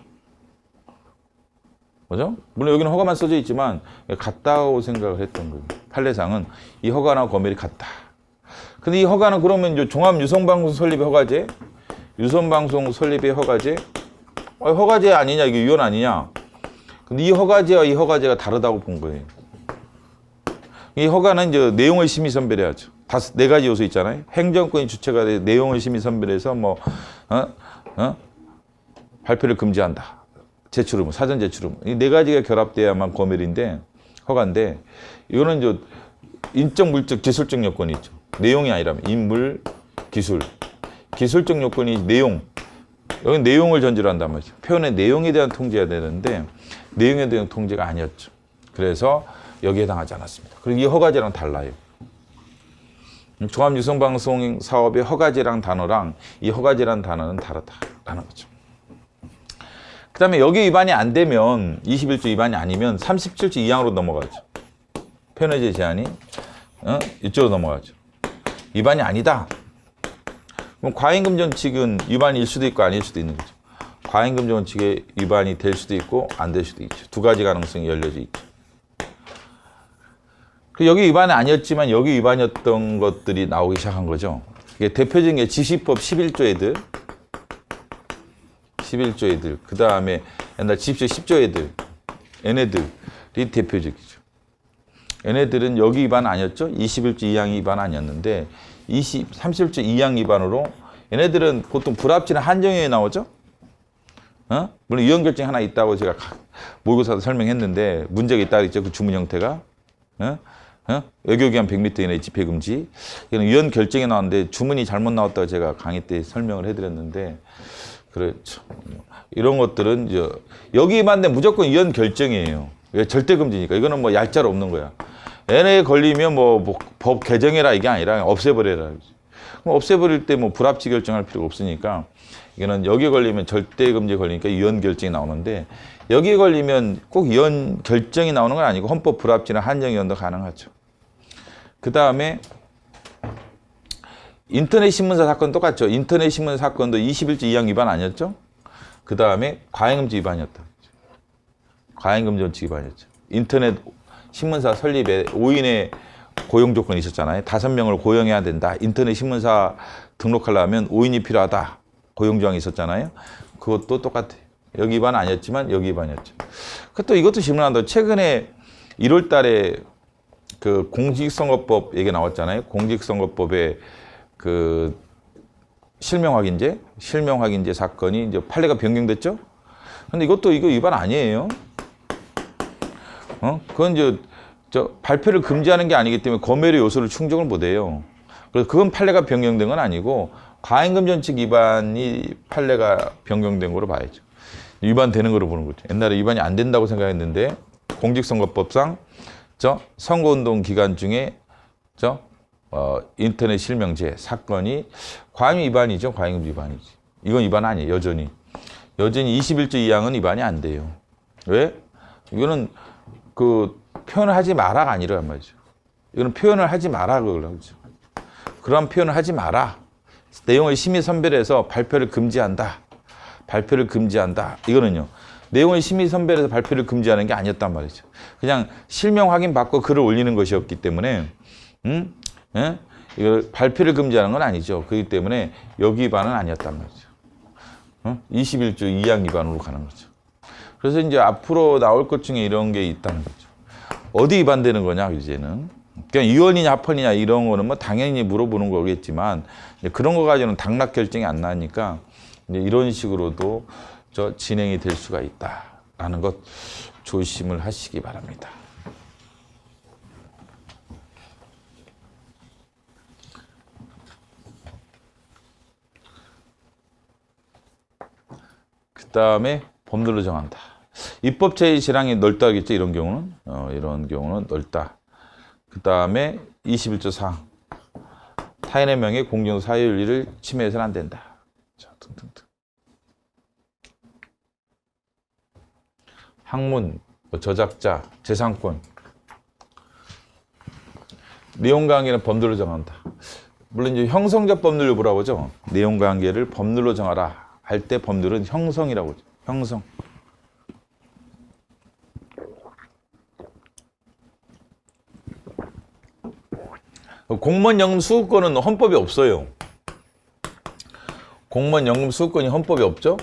그죠? 물론 여기는 허가만 써져 있지만 같다고 생각을 했던 거예요. 판례상은 이 허가나 검열이 같다. 근데 이 허가는 그러면 이제 종합유성방송 설립의 허가제, 유선방송 설립의 허가제, 허가제 아니냐, 이게 위헌 아니냐? 근데 이 허가제와 이 허가제가 다르다고 본 거예요. 이 허가는 이제 내용을 심의 선별해야죠. 네 가지 요소 있잖아요. 행정권이 주체가 돼 내용을 심의 선별해서 발표를 금지한다. 제출 의무, 사전 제출 의무. 이 네 가지가 결합돼야만 검열인데 허가인데 이거는 이제 인적, 물적, 기술적 요건이 있죠. 내용이 아니라면 인물, 기술. 기술적 요건이 내용. 여기 내용을 전제로 한단 말이죠. 표현의 내용에 대한 통제해야 되는데 내용에 대한 통제가 아니었죠. 그래서 여기에 해당하지 않았습니다. 그리고 이 허가제랑 달라요. 종합유성방송 사업의 허가제랑 단어랑 이 허가제라는 단어는 다르다라는 거죠. 그 다음에 여기 위반이 안 되면 21조 위반이 아니면 37조 2항으로 넘어가죠. 표현의 제한이 이쪽으로 넘어가죠. 위반이 아니다. 그럼 과잉금 원칙은 위반일 수도 있고 아닐 수도 있는 거죠. 과잉금 원칙에 위반이 될 수도 있고 안 될 수도 있죠. 두 가지 가능성이 열려져 있죠. 여기 위반이 아니었지만 여기 위반이었던 것들이 나오기 시작한 거죠. 이게 대표적인 게 지시법 11조 애들, 11조 애들, 그 다음에 옛날 지시법 10조 애들, 얘네들이 대표적이죠. 얘네들은 여기 위반 아니었죠? 21조 2항 위반 아니었는데 30조 2항 위반으로 얘네들은 보통 불합치나 한정형에 나오죠? 물론 위헌 결정이 하나 있다고 제가 모의고사도 설명했는데 문제가 있다고 했죠. 그 주문 형태가. 외교기한 100m 이내 집회금지. 이거는 위헌 결정이 나왔는데 주문이 잘못 나왔다고 제가 강의 때 설명을 해드렸는데 그렇죠. 이런 것들은 이제 여기 위반된 무조건 위헌 결정이에요. 왜? 절대 금지니까. 이거는 뭐 얄짤 없는 거야. 얘네에 걸리면 법 개정해라 이게 아니라 없애버려라. 그럼 없애버릴 때 불합치 결정할 필요가 없으니까 이거는 여기 걸리면 절대 금지 걸리니까 위헌 결정이 나오는데 여기 걸리면 꼭 위헌 결정이 나오는 건 아니고 헌법 불합치나 한정 위헌도 가능하죠. 그 다음에 인터넷 신문사 사건 똑같죠. 인터넷 신문사 사건도 21조 2항 위반 아니었죠. 그 다음에 과잉금지 위반이었다. 과잉금지 원칙 위반이었죠. 인터넷 신문사 설립에 5인의 고용 조건이 있었잖아요. 5명을 고용해야 된다. 인터넷 신문사 등록하려면 5인이 필요하다. 고용 조항이 있었잖아요. 그것도 똑같아요. 여기 위반 아니었지만 여기 위반이었죠. 또 이것도 질문한다. 최근에 1월 달에 그 공직선거법 얘기 나왔잖아요. 공직선거법에 그 실명 확인제 사건이 이제 판례가 변경됐죠? 근데 이거 위반 아니에요. 그건 이제 발표를 금지하는 게 아니기 때문에 검열의 요소를 충족을 못 해요. 그래서 그건 판례가 변경된 건 아니고 과잉금 전칙 위반이 판례가 변경된 거로 봐야죠. 위반되는 거로 보는 거죠. 옛날에 위반이 안 된다고 생각했는데 공직선거법상 선거운동 기간 중에 인터넷 실명제 사건이 과잉 위반이죠. 과잉금 위반이지. 이건 위반 아니에요. 여전히 21조 2항은 위반이 안 돼요. 왜? 이거는 그 표현을 하지 마라가 아니란 말이죠. 이거는 표현을 하지 마라 그러죠. 그런 표현을 하지 마라. 내용을 심의 선별해서 발표를 금지한다. 이거는요. 내용을 심의 선별해서 발표를 금지하는 게 아니었단 말이죠. 그냥 실명 확인 받고 글을 올리는 것이었기 때문에 이걸 발표를 금지하는 건 아니죠. 그렇기 때문에 여기 위반은 아니었단 말이죠. 21조 2항 위반으로 가는 거죠. 그래서 이제 앞으로 나올 것 중에 이런 게 있다는 거죠. 어디 위반되는 거냐, 이제는. 그냥 위헌이냐 합헌이냐 이런 거는 뭐 당연히 물어보는 거겠지만 그런 거 가지고는 당락 결정이 안 나니까 이제 이런 식으로도 진행이 될 수가 있다라는 것 조심을 하시기 바랍니다. 그 다음에 법률로 정한다. 입법체의 실행이 넓다겠죠. 이런 경우는 넓다. 그 다음에 21조 4항. 타인의 명예, 공정, 사회윤리를 침해해서는 안 된다. 자, 등등등. 학문, 저작자, 재산권. 내용관계는 법률로 정한다. 물론 이제 형성적 법률 보라고 하죠. 내용관계를 법률로 정하라 할 때 법률은 형성이라고 하죠. 형성. 공무원연금 수급권은 헌법에 없어요. 공무원연금 수급권이 헌법에 없죠?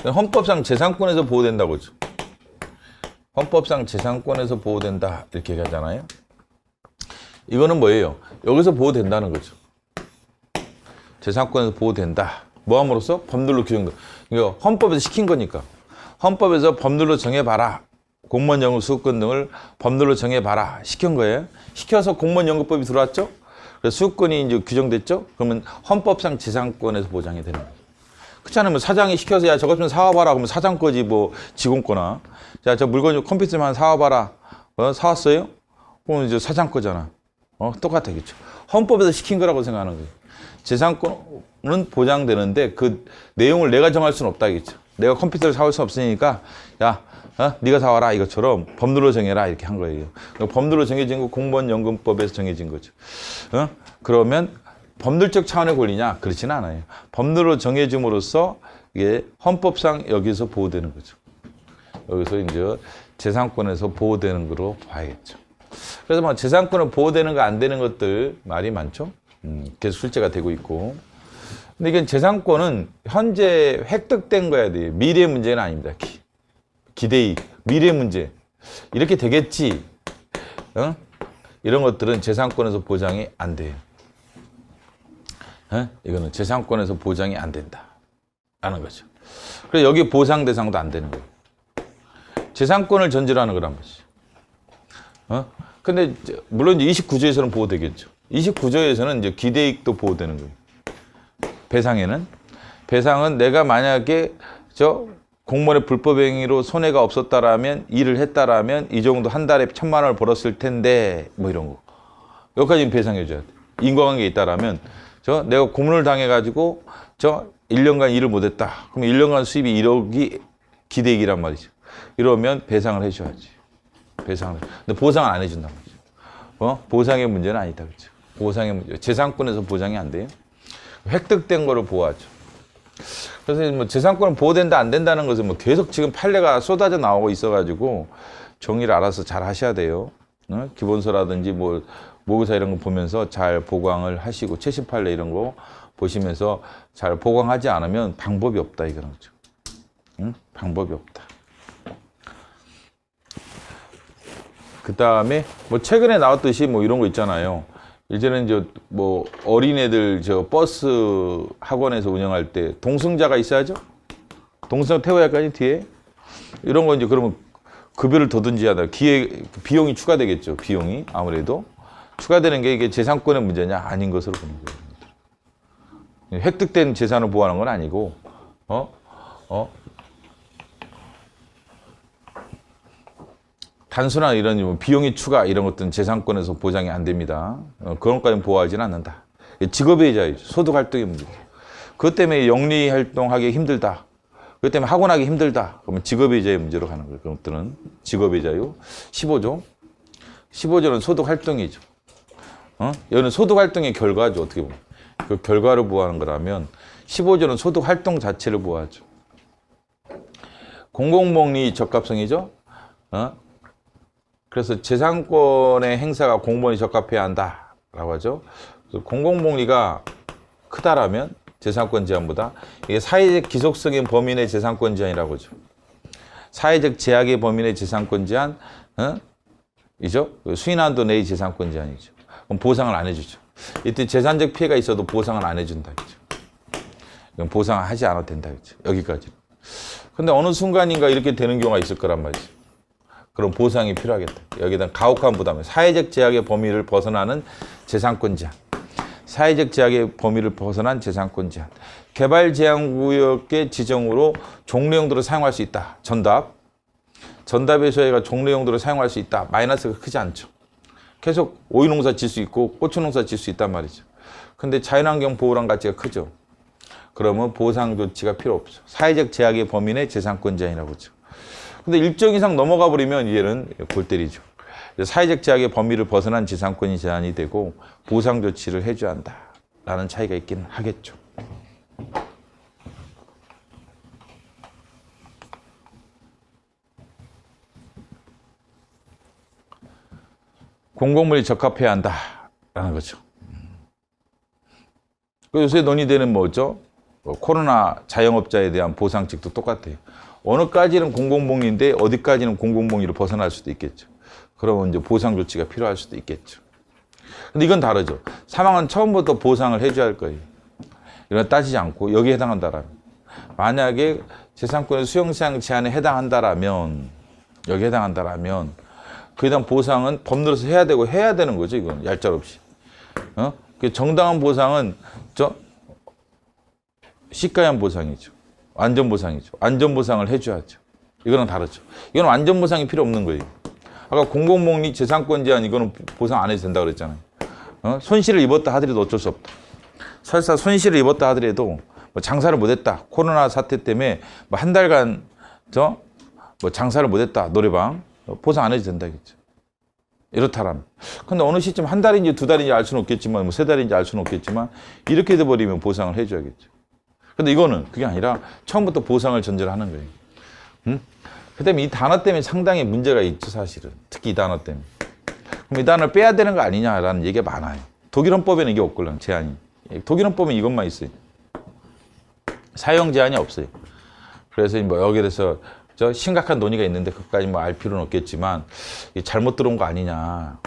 헌법상 재산권에서 보호된다고 하죠. 헌법상 재산권에서 보호된다 이렇게 얘기하잖아요. 이거는 뭐예요? 여기서 보호된다는 거죠. 재산권에서 보호된다. 뭐 함으로써? 법률로 규정된다. 이거 헌법에서 시킨 거니까. 헌법에서 법률로 정해봐라. 공무원연금 수급권 등을 법률로 정해봐라. 시킨 거예요. 시켜서 공무원연금법이 들어왔죠? 그래서 수급권이 이제 규정됐죠? 그러면 헌법상 재산권에서 보장이 되는 거예요. 그렇지 않으면 사장이 시켜서 야 저것 좀 사와봐라. 그러면 사장 거지 뭐 직원 거나. 자, 저 물건 좀 컴퓨터만 사와봐라. 사왔어요? 그럼 이제 사장 거잖아. 똑같아겠죠. 헌법에서 시킨 거라고 생각하는 거예요. 재산권은 보장되는데 그 내용을 내가 정할 수는 없다겠죠. 내가 컴퓨터를 사올 수 없으니까 야 네가 사와라 이것처럼 법률로 정해라 이렇게 한 거예요. 법률로 정해진 거 공무원연금법에서 정해진 거죠. 그러면 법률적 차원의 권리냐? 그렇지는 않아요. 법률로 정해짐으로써 이게 헌법상 여기서 보호되는 거죠. 여기서 이제 재산권에서 보호되는 거로 봐야겠죠. 그래서 뭐 재산권은 보호되는 거 안 되는 것들 말이 많죠. 계속 출제가 되고 있고. 근데 이건 재산권은 현재 획득된 거야 돼요. 미래 문제는 아닙니다. 기대이 미래 문제 이렇게 되겠지. 이런 것들은 재산권에서 보장이 안 돼요. 이거는 재산권에서 보장이 안 된다라는 거죠. 그래서 여기 보상 대상도 안 되는 거예요. 재산권을 전제로 하는 거란 말이죠. 근데 물론 이제 29조에서는 보호되겠죠. 29조에서는 이제 기대이익도 보호되는 거예요. 배상은 내가 만약에 공무원의 불법 행위로 손해가 없었다라면 일을 했다라면 이 정도 한 달에 1,000만 원을 벌었을 텐데 뭐 이런 거. 여기까지는 배상해 줘야 돼. 인과관계가 있다라면 내가 고문을 당해가지고 1년간 일을 못했다. 그럼 1년간 수입이 1억이 기대이익이란 말이죠. 이러면 배상을 해줘야지. 근데 보상은 안 해준단 말이죠. 보상의 문제는 아니다. 그렇죠? 보상의 문제. 재산권에서 보장이 안 돼요. 획득된 거를 보호하죠. 그래서 뭐 재산권은 보호된다 안 된다는 것은 뭐 계속 지금 판례가 쏟아져 나오고 있어가지고 정의를 알아서 잘 하셔야 돼요. 기본서라든지 뭐 모의사 이런 거 보면서 잘 보강을 하시고 최신 판례 이런 거 보시면서 잘 보강하지 않으면 방법이 없다 이거는 거죠. 방법이 없다. 그 다음에 뭐 최근에 나왔듯이 뭐 이런 거 있잖아요. 이제는 뭐 어린애들 버스 학원에서 운영할 때 동승자가 있어야죠. 동승자 태워야 할 거 아니 뒤에. 이런 거 이제 그러면 급여를 더 든지 하다 비용이 추가되겠죠. 비용이 아무래도 추가되는 게 이게 재산권의 문제냐 아닌 것으로 보는 거예요. 획득된 재산을 보호하는 건 아니고 단순한 이런 비용이 추가 이런 것들은 재산권에서 보장이 안 됩니다. 그런 것까지는 보호하지는 않는다. 직업의자이죠. 소득 활동의 문제죠. 그것 때문에 영리 활동하기 힘들다. 그것 때문에 학원하기 힘들다. 그러면 직업의자의 문제로 가는 거예요. 그런 것들은 직업의자요. 15조. 15조는 소득 활동이죠. 여기는 소득 활동의 결과죠. 어떻게 보면. 그 결과를 보호하는 거라면 15조는 소득 활동 자체를 보호하죠. 공공복리 적합성이죠. 그래서 재산권의 행사가 공무원이 적합해야 한다라고 하죠. 그래서 공공복리가 크다라면 재산권 제한보다 이게 사회적 기속성의 범위 내 재산권 제한이라고 하죠. 사회적 제약의 범위 내 재산권 제한, 이죠? 수인한도 내의 재산권 제한이죠. 그럼 보상을 안 해주죠. 이때 재산적 피해가 있어도 보상을 안 해준다. 그죠? 이건 보상하지 않아도 된다. 그죠? 여기까지. 근데 어느 순간인가 이렇게 되는 경우가 있을 거란 말이죠. 그럼 보상이 필요하겠다. 여기다 가혹한 부담을 사회적 제약의 범위를 벗어나는 재산권 제한. 사회적 제약의 범위를 벗어난 재산권 제한. 개발 제한 구역의 지정으로 종래 용도로 사용할 수 있다. 전답의 소유가 종래 용도로 사용할 수 있다. 마이너스가 크지 않죠. 계속 오이 농사 질 수 있고 고추 농사 질 수 있단 말이죠. 근데 자연환경 보호랑 가치가 크죠. 그러면 보상 조치가 필요 없죠. 사회적 제약의 범위 내 재산권 제한이라고 하죠. 근데 일정 이상 넘어가 버리면 얘는 골 때리죠. 사회적 제약의 범위를 벗어난 재산권이 제한이 되고 보상 조치를 해줘야 한다라는 차이가 있긴 하겠죠. 공공물이 적합해야 한다라는 거죠. 요새 논의되는 뭐죠? 코로나 자영업자에 대한 보상책도 똑같아요. 어느까지는 공공복리인데 어디까지는 공공복리로 벗어날 수도 있겠죠. 그러면 이제 보상 조치가 필요할 수도 있겠죠. 근데 이건 다르죠. 사망은 처음부터 보상을 해줘야 할 거예요. 이건 따지지 않고 여기에 해당한다라면. 만약에 재산권의 수용시장 제한에 해당한다라면 여기에 해당한다라면 그에 대한 보상은 법률에서 해야 되고 해야 되는 거죠. 이건 얄짤없이. 그 정당한 보상은 시가한 보상이죠. 안전보상이죠. 안전보상을 해줘야죠. 이거랑 다르죠. 이건 안전보상이 필요 없는 거예요. 아까 공공복리 재산권 제한 이거는 보상 안 해도 된다 그랬잖아요. 손실을 입었다 하더라도 어쩔 수 없다. 설사 손실을 입었다 하더라도 뭐 장사를 못했다. 코로나 사태 때문에 뭐 한 달간 뭐 장사를 못했다. 노래방 보상 안 해도 된다겠죠. 이렇다라면. 근데 어느 시점 한 달인지 두 달인지 알 수는 없겠지만 뭐 세 달인지 알 수는 없겠지만 이렇게 돼버리면 보상을 해줘야겠죠. 근데 이거는 그게 아니라 처음부터 보상을 전제로 하는 거예요. 그다음에 이 단어 때문에 상당히 문제가 있죠, 사실은. 특히 이 단어 때문에. 그럼 이 단어를 빼야 되는 거 아니냐라는 얘기가 많아요. 독일 헌법에는 이게 없걸랑 제한이. 독일 헌법은 이것만 있어요. 사용 제한이 없어요. 그래서 뭐 여기에 대해서 심각한 논의가 있는데 그것까지 뭐 알 필요는 없겠지만 잘못 들어온 거 아니냐.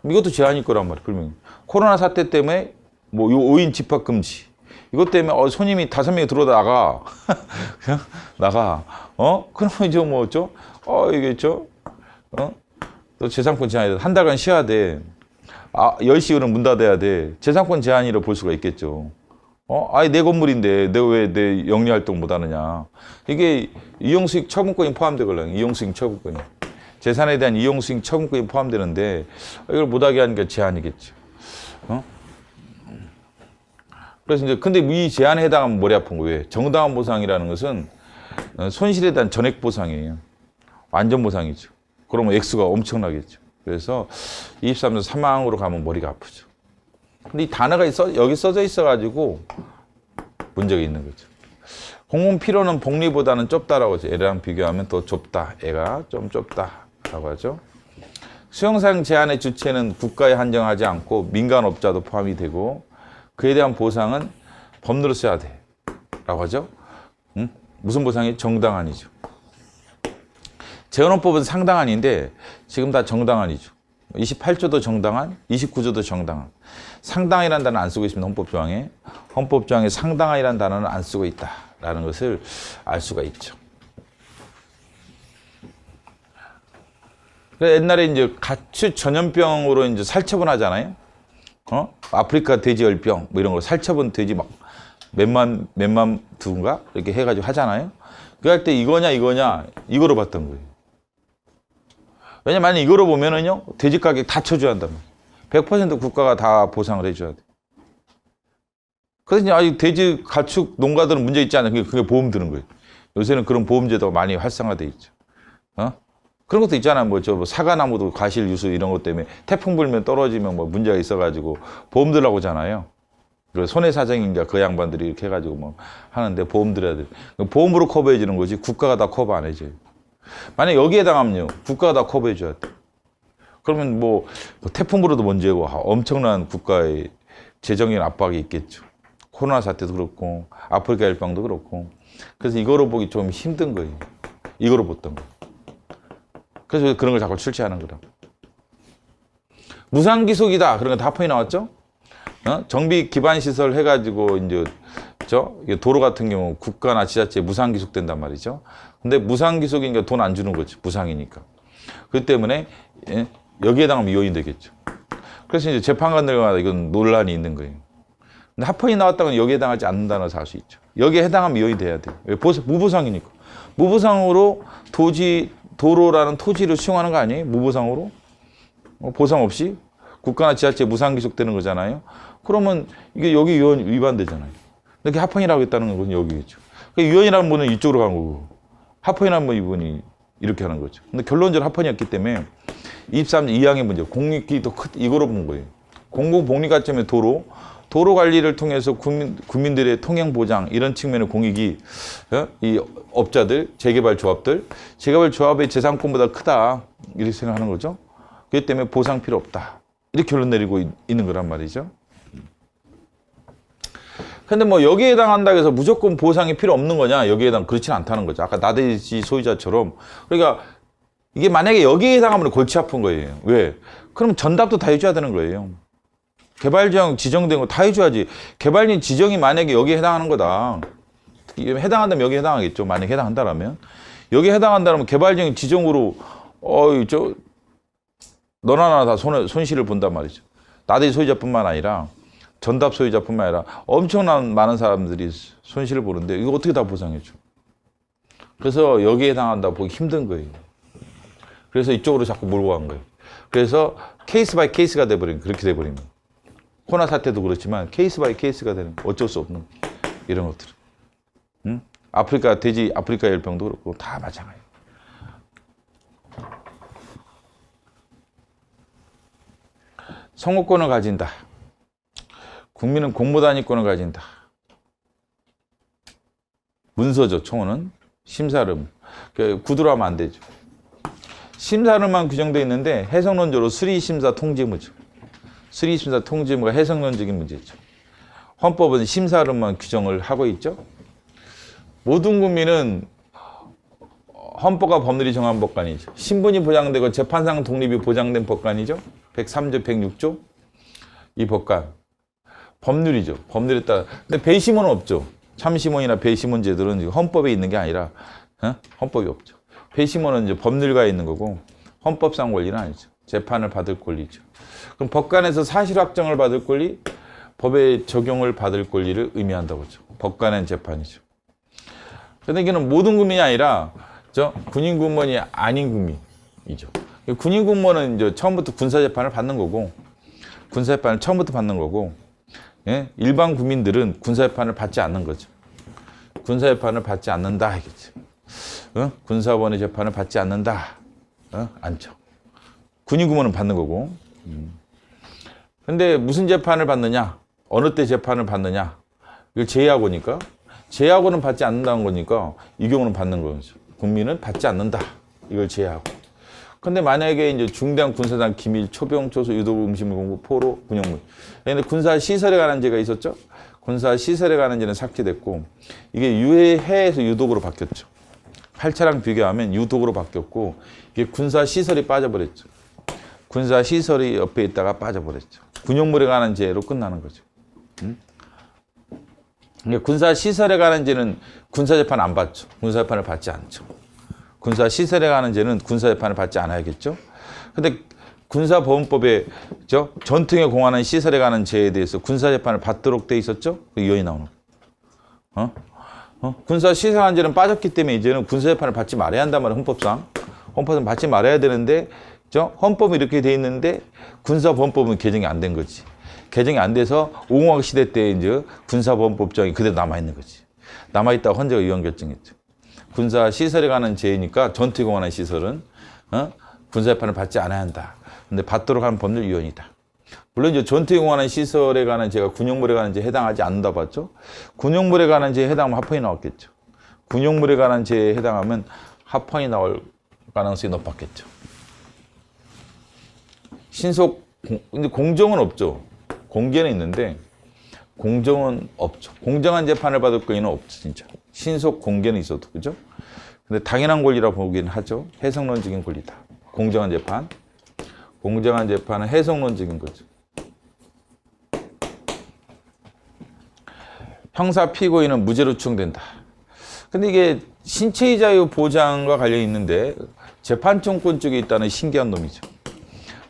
이것도 제한이 거란 말이에요. 분명히. 코로나 사태 때문에 뭐 요 5인 집합 금지. 이것 때문에 손님이 5명이 들어오다가 그냥 나가. 그러면 이제 뭐죠? 이게 또 재산권 제한이 한 달간 쉬어야 돼. 10시 이후는 문 닫아야 돼. 재산권 제한이라 볼 수가 있겠죠. 아니 내 건물인데 내가 왜 내 영리 활동 못 하느냐. 이게 이용수익 처분권이 포함되거든요. 이용수익 처분권이. 재산에 대한 이용수익 처분권이 포함되는데 이걸 못하게 하니까 제한이겠죠. 그래서 이제 근데 이 제한에 해당하면 머리 아픈 거예요. 왜? 정당한 보상이라는 것은 손실에 대한 전액 보상이에요. 완전 보상이죠. 그러면 액수가 엄청나겠죠. 그래서 23조 사망으로 가면 머리가 아프죠. 근데 이 단어가 여기 써져 있어가지고 문제가 있는 거죠. 공공 필요는 복리보다는 좁다라고 하죠. 애랑 비교하면 또 좁다. 애가 좀 좁다라고 하죠. 수용사용 제한의 주체는 국가에 한정하지 않고 민간업자도 포함이 되고 그에 대한 보상은 법률로 써야 돼. 라고 하죠. 무슨 보상이? 정당한이죠. 재헌헌법은 상당한인데 지금 다 정당한이죠. 28조도 정당한, 29조도 정당한. 상당이라는 단어는 안 쓰고 있습니다. 헌법조항에. 헌법조항에 상당한이라는 단어는 안 쓰고 있다라는 것을 알 수가 있죠. 옛날에 이제 가축 전염병으로 이제 살처분 하잖아요. 아프리카 돼지열병 뭐 이런 거 살처분 돼지 막 몇만 두인가 이렇게 해가지고 하잖아요. 그 할 때 이거냐 이거로 봤던 거예요. 왜냐면 만약 이거로 보면은요 돼지 가격 다 쳐줘야 한단 말이에요. 100% 국가가 다 보상을 해줘야 돼. 그래서 아직 돼지 가축 농가들은 문제 있지 않아요. 그게 보험 드는 거예요. 요새는 그런 보험제도가 많이 활성화돼 있죠. 그런 것도 있잖아요. 뭐 사과나무도 과실 유수 이런 것 때문에 태풍 불면 떨어지면 뭐 문제가 있어가지고 보험 들라고 하잖아요. 손해사정인가 그 양반들이 이렇게 해가지고 뭐 하는데 보험 들어야 돼. 보험으로 커버해 주는 거지 국가가 다 커버 안 해줘요. 만약 여기에 해당하면요 국가가 다 커버해 줘야 돼. 그러면 뭐 태풍 불어도 문제고 엄청난 국가의 재정적인 압박이 있겠죠. 코로나 사태도 그렇고 아프리카 열병도 그렇고. 그래서 이거로 보기 좀 힘든 거예요. 이거로 봤던 거. 그래서 그런 걸 자꾸 출제하는 거다. 무상기속이다. 그런 거 다 포인트 나왔죠? 정비 기반 시설 해가지고 이제 도로 같은 경우 국가나 지자체 무상기속된단 말이죠. 근데 무상기속이니까 돈 안 주는 거지. 무상이니까. 그렇기 때문에 여기에 해당하면 이혼이 되겠죠. 그래서 이제 재판관들마다 이건 논란이 있는 거예요. 근데 합헌이 나왔다고 여기에 해당하지 않는다는 걸 알 수 있죠. 여기에 해당하면 이혼이 돼야 돼요. 왜? 무보상이니까. 무보상으로 도로라는 토지를 수용하는 거 아니에요? 무보상으로? 보상 없이? 국가나 지자체 무상 기속되는 거잖아요. 그러면 이게 여기 유언 위반되잖아요. 이렇게 합헌이라고 했다는 건 여기겠죠. 유언이라는 분은 이쪽으로 간 거고 합헌이라는 분이 이렇게 하는 거죠. 근데 결론적으로 합헌이었기 때문에 23조 2항의 문제, 공익이 더 이거로 본 거예요. 공공복리가점의 도로 관리를 통해서 국민들의 통행 보장 이런 측면의 공익이 이 업자들, 재개발 조합의 재산권보다 크다 이렇게 생각하는 거죠. 그렇기 때문에 보상 필요 없다 이렇게 결론 내리고 있는 거란 말이죠. 근데 뭐 여기에 해당한다고 해서 무조건 보상이 필요 없는 거냐? 여기에 해당 그렇지는 않다는 거죠. 아까 나대지 소유자처럼. 그러니까 이게 만약에 여기에 해당하면 골치 아픈 거예요. 왜? 그럼 전답도 다 해줘야 되는 거예요. 개발지역 지정된 거 다 해줘야지. 개발진 지정이 만약에 여기에 해당하는 거다. 해당한다면 여기에 해당하겠죠. 만약에 해당한다면. 여기에 해당한다면 개발지역 지정으로 너나 나나 다 손실을 본단 말이죠. 나대지 소유자뿐만 아니라 전답 소유자뿐만 아니라 엄청난 많은 사람들이 손실을 보는데 이거 어떻게 다 보상해줘? 그래서 여기에 해당한다 보기 힘든 거예요. 그래서 이쪽으로 자꾸 몰고 간 거예요. 그래서 케이스 바이 케이스가 돼버리면 그렇게 돼버리면 코로나 사태도 그렇지만 케이스 바이 케이스가 되는 어쩔 수 없는 이런 것들. 응? 아프리카 열병도 그렇고 다 마찬가지예요. 선거권을 가진다. 국민은 공모단위권을 가진다. 문서죠, 청원은. 심사름. 구두로 하면 안 되죠. 심사름만 규정되어 있는데 해석론적으로 수리심사 통지무죠. 수리심사 통지무가 해석론적인 문제죠. 헌법은 심사름만 규정을 하고 있죠. 모든 국민은 헌법과 법률이 정한 법관이죠. 신분이 보장되고 재판상 독립이 보장된 법관이죠. 103조, 106조. 이 법관. 법률이죠. 법률에 따라. 근데 배심원은 없죠. 참심원이나 배심원 제도는 헌법에 있는 게 아니라 헌법이 없죠. 배심원은 이제 법률가에 있는 거고 헌법상 권리는 아니죠. 재판을 받을 권리죠. 그럼 법관에서 사실 확정을 받을 권리, 법의 적용을 받을 권리를 의미한다고 하죠. 법관은 재판이죠. 그런데 이게는 모든 국민이 아니라 군인 공무원이 아닌 국민이죠. 군인 공무원은 이제 처음부터 군사 재판을 받는 거고 군사 재판을 처음부터 받는 거고 일반 국민들은 군사 재판을 받지 않는 거죠. 군사 재판을 받지 않는다 이겠지. 군사원의 재판을 받지 않는다. 않죠. 군인 공무원은 받는 거고. 근데 무슨 재판을 받느냐? 어느 때 재판을 받느냐? 이걸 제외하고니까. 제외하고는 받지 않는다는 거니까 이 경우는 받는 거죠. 국민은 받지 않는다. 이걸 제외하고. 근데 만약에 이제 중대한 군사상 기밀, 초병, 초소, 유도, 음식물 공부, 포로, 군용물. 근데 군사 시설에 관한 죄가 있었죠? 군사 시설에 관한 죄는 삭제됐고 이게 유해해에서 유독으로 바뀌었죠. 8차랑 비교하면 유독으로 바뀌었고 이게 군사 시설이 빠져버렸죠. 군사 시설이 옆에 있다가 빠져버렸죠. 군용물에 관한 죄로 끝나는 거죠. 군사 시설에 관한 죄는 군사 재판 안 받죠. 군사 재판을 받지 않죠. 군사 시설에 관한 죄는 군사 재판을 받지 않아야겠죠. 근데 군사보훈법에 전투에 공헌한 시설에 관한 죄에 대해서 군사 재판을 받도록 돼 있었죠. 그 이혼이 나오는 거예요. 군사 시설 한 죄는 빠졌기 때문에 이제는 군사 재판을 받지 말아야 한단 말이에요. 헌법상. 헌법은 받지 말아야 되는데 헌법이 이렇게 돼 있는데 군사보훈법은 개정이 안 된 거지. 개정이 안 돼서 오공화국 시대 때 이제 군사보훈법정이 그대로 남아있는 거지. 남아있다고 헌재가 이혼 결정했죠. 군사 시설에 관한 죄니까 전투에 공헌한 시설은 군사 재판을 받지 않아야 한다. 근데 받도록 하는 법률 위헌이다. 물론 이제 전투에 공헌한 시설에 관한 죄가 군용물에 관한 죄에 해당하지 않는다 봤죠. 군용물에 관한 죄에 해당하면 합헌이 나왔겠죠. 군용물에 관한 죄에 해당하면 합헌이 나올 가능성이 높았겠죠. 근데 공정은 없죠. 공개는 있는데 공정은 없죠. 공정한 재판을 받을 권리는 없죠, 진짜. 신속 공개는 있어도, 그죠? 근데 당연한 권리라고 보기는 하죠. 해석론적인 권리다. 공정한 재판. 공정한 재판은 해석론적인 거죠. 형사 피고인은 무죄로 추정된다. 근데 이게 신체의 자유 보장과 관련이 있는데 재판청권 쪽에 있다는 신기한 놈이죠.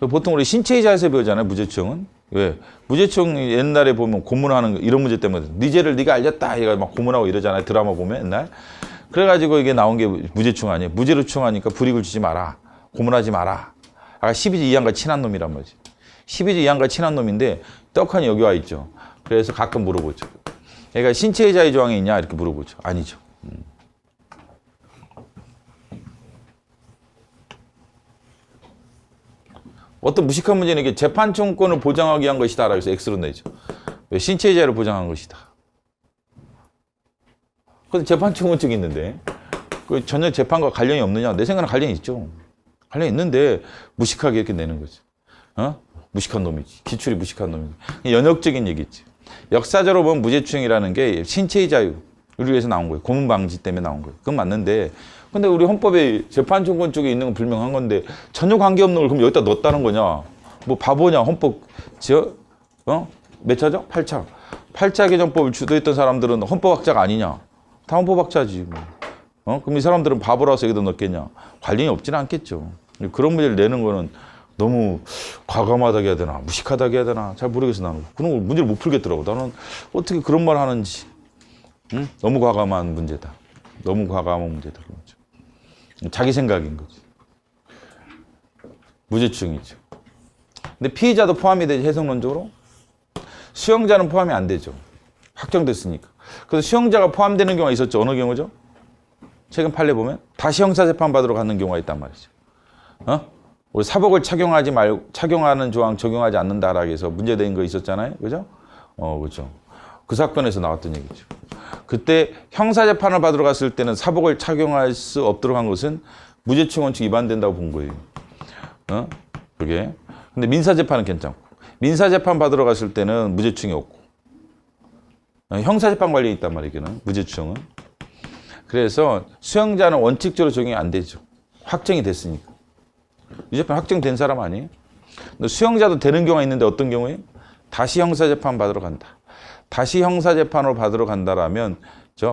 보통 우리 신체의 자유에서 배우잖아요, 무죄추정은. 왜? 무죄추정 옛날에 보면 고문하는 거, 이런 문제 때문에 네 죄를 네가 알렸다 이거 막 고문하고 이러잖아요. 드라마 보면 옛날. 그래가지고 이게 나온 게 무죄추정 아니에요. 무죄로 추정하니까 불이익을 주지 마라. 고문하지 마라. 아까 12조 이항과 친한 놈이란 말이지. 12조 이항과 친한 놈인데 떡하니 여기 와 있죠. 그래서 가끔 물어보죠. 그러니까 신체의 자유 조항이 있냐 이렇게 물어보죠. 아니죠. 어떤 무식한 문제는 이게 재판청권을 보장하기 위한 것이다라고 해서 X로 내죠. 왜? 신체의 자유를 보장한 것이다. 그런데 재판청권 쪽이 있는데 그 전혀 재판과 관련이 없느냐? 내 생각은 관련이 있죠. 관련이 있는데 무식하게 이렇게 내는 거지. 무식한 놈이지. 기출이 무식한 놈이지. 연역적인 얘기지. 역사적으로 보면 무죄추정이라는 게 신체의 자유를 위해서 나온 거예요. 고문 방지 때문에 나온 거예요. 그건 맞는데 근데 우리 헌법에 재판청권 쪽에 있는 건 분명한 건데 전혀 관계없는 걸 그럼 여기다 넣었다는 거냐? 뭐 바보냐? 헌법 몇 차죠? 8차. 8차 개정법을 주도했던 사람들은 헌법학자가 아니냐? 다 헌법학자지. 그럼 이 사람들은 바보라서 여기다 넣겠냐? 관련이 없지는 않겠죠. 그런 문제를 내는 거는 너무 과감하다게 해야 되나? 무식하다게 해야 되나? 잘 모르겠어 나는. 그런 걸 문제를 못 풀겠더라고. 나는 어떻게 그런 말 하는지. 너무 과감한 문제다. 너무 과감한 문제다. 그렇죠. 자기 생각인 거지. 무죄추정이죠. 근데 피의자도 포함이 되지, 해석론적으로? 수용자는 포함이 안 되죠. 확정됐으니까. 그래서 수용자가 포함되는 경우가 있었죠. 어느 경우죠? 최근 판례 보면 다시 형사재판 받으러 가는 경우가 있단 말이죠. 우리 사복을 착용하지 말고, 착용하는 조항 적용하지 않는다라고 해서 문제된 거 있었잖아요. 그죠? 그렇죠. 그 사건에서 나왔던 얘기죠. 그때 형사재판을 받으러 갔을 때는 사복을 착용할 수 없도록 한 것은 무죄추정 원칙 위반된다고 본 거예요. 그게. 근데 민사재판은 괜찮고. 민사재판 받으러 갔을 때는 무죄추정이 없고. 형사재판 관련이 있단 말이에요, 이거는. 무죄추정은. 그래서 수용자는 원칙적으로 적용이 안 되죠. 확정이 됐으니까. 유죄판 확정된 사람 아니에요? 근데 수용자도 되는 경우가 있는데 어떤 경우에? 다시 형사재판 받으러 간다. 다시 형사재판을 받으러 간다라면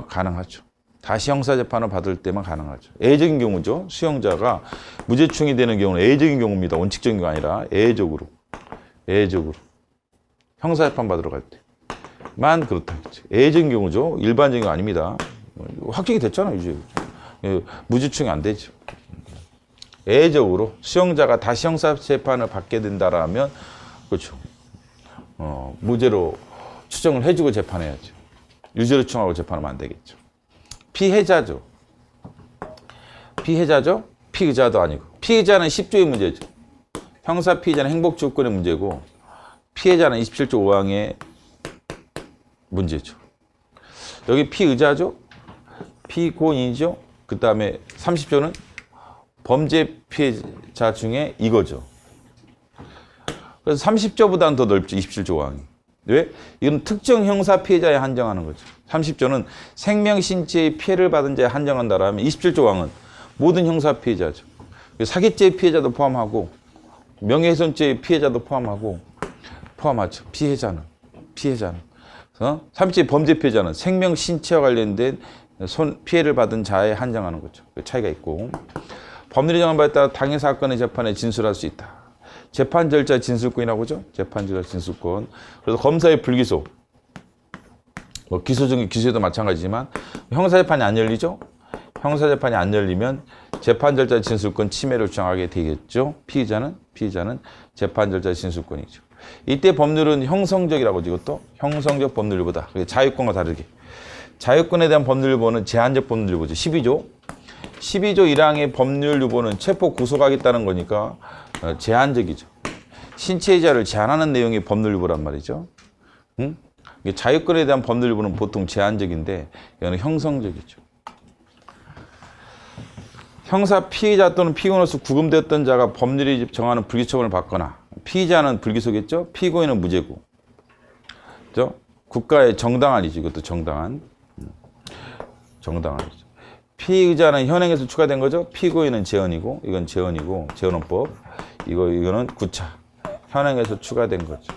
가능하죠. 다시 형사재판을 받을 때만 가능하죠. 예외적인 경우죠. 수용자가 무죄추정이 되는 경우는 예외적인 경우입니다. 원칙적인 게 아니라 예외적으로. 형사재판 받으러 갈 때만 그렇다겠죠. 예외적인 경우죠. 일반적인 거 아닙니다. 확정이 됐잖아요. 이제. 무죄추정이 안 되죠. 예외적으로 수용자가 다시 형사재판을 받게 된다라면 그렇죠. 무죄로 추정을 해주고 재판해야죠. 유죄로 추정하고 재판하면 안 되겠죠. 피해자죠. 피의자도 아니고. 피해자는 10조의 문제죠. 형사 피해자는 행복주권의 문제고 피해자는 27조 5항의 문제죠. 여기 피의자죠. 피고인이죠. 그 다음에 30조는 범죄 피해자 중에 이거죠. 그래서 30조보다는 더 넓죠. 27조 5항이. 왜? 이건 특정 형사 피해자에 한정하는 거죠. 30조는 생명, 신체의 피해를 받은 자에 한정한다라면 27조 5항은 모든 형사 피해자죠. 사기죄 피해자도 포함하고 명예훼손죄 피해자도 포함하죠. 피해자는. 그래서 3차 범죄 피해자는 생명, 신체와 관련된 피해를 받은 자에 한정하는 거죠. 그 차이가 있고. 법률이 정한 바에 따라 당해 사건의 재판에 진술할 수 있다. 재판 절차 진술권이라고 하죠. 재판 절차 진술권. 그래서 검사의 불기소. 뭐 기소 중에 기소에도 마찬가지지만 형사재판이 안 열리죠. 형사재판이 안 열리면 재판 절차 진술권 침해를 주장하게 되겠죠. 피의자는 재판 절차 진술권이죠. 이때 법률은 형성적이라고 하죠. 이것도 형성적 법률보다 자유권과 다르게 자유권에 대한 법률 유보는 제한적 법률 유보죠. 12조 1항의 법률 유보는 체포 구속하겠다는 거니까 제한적이죠. 신체이자를 제한하는 내용의 법률 유보란 말이죠. 응? 자유권에 대한 법률 유보는 보통 제한적인데 이거는 형성적이죠. 형사 피의자 또는 피고인으로서 구금되었던 자가 법률이 정하는 불기소처분을 받거나 피의자는 불기소겠죠. 피고인은 무죄고. 그죠? 국가의 정당한이죠. 이것도 정당한이죠. 피의자는 현행에서 추가된 거죠. 피고인은 재헌이고 이건 재헌이고 재헌헌법. 이거는 구차. 현행에서 추가된 거죠.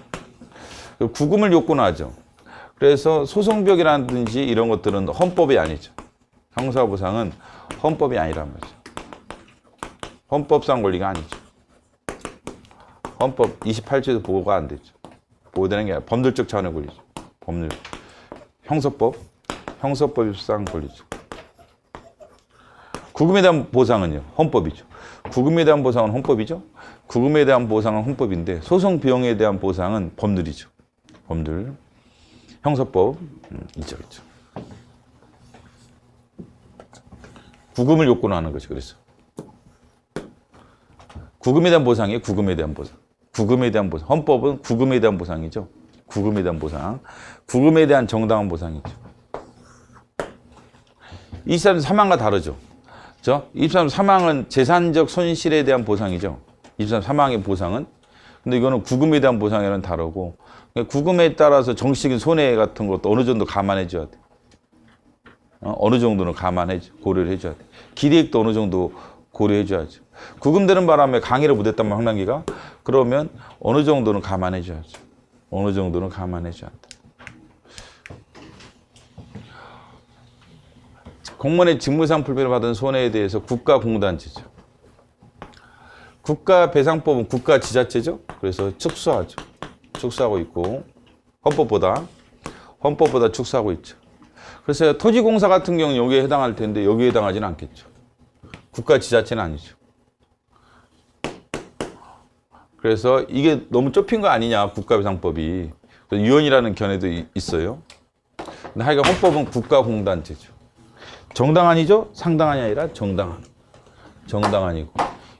구금을 요구는 하죠. 그래서 소송비용이라든지 이런 것들은 헌법이 아니죠. 형사보상은 헌법이 아니란 말이죠. 헌법상 권리가 아니죠. 헌법 28조에서 보호가 안 되죠. 보호되는 게 아니라 법률적 차원의 권리죠. 법률. 형사법상 권리죠. 구금에 대한 보상은요. 헌법이죠. 구금에 대한 보상은 헌법이죠. 구금에 대한 보상은 헌법인데 소송 비용에 대한 보상은 법률이죠. 법률. 형사법 있죠. 구금을 요구는 하는 것이 그래서 구금에 대한 보상이에요. 구금에 대한 보상. 헌법은 구금에 대한 보상이죠. 구금에 대한 보상. 구금에 대한 정당한 보상이죠. 23 사망과 다르죠. 그렇죠? 23 사망은 재산적 손실에 대한 보상이죠. 23 사망의 보상은. 근데 이거는 구금에 대한 보상에는 다르고 구금에 따라서 정치적인 손해 같은 것도 어느 정도 감안해 줘야 돼. 어느 정도는 고려를 해줘야 돼. 기대액도 어느 정도 고려해 줘야죠. 구금되는 바람에 강의를 못했단 말이야, 황남기가. 그러면 어느 정도는 감안해 줘야죠. 어느 정도는 감안해 줘야 돼. 공무원의 직무상 불편을 받은 손해에 대해서 국가공단제죠. 국가배상법은 국가지자체죠. 그래서 축소하죠. 축소하고 있고 헌법보다 축소하고 있죠. 그래서 토지공사 같은 경우는 여기에 해당할 텐데 여기에 해당하지는 않겠죠. 국가지자체는 아니죠. 그래서 이게 너무 좁힌 거 아니냐, 국가배상법이. 유언이라는 견해도 있어요. 근데 하여간 헌법은 국가공단제죠. 정당한이죠? 상당한이 아니라 정당한이고.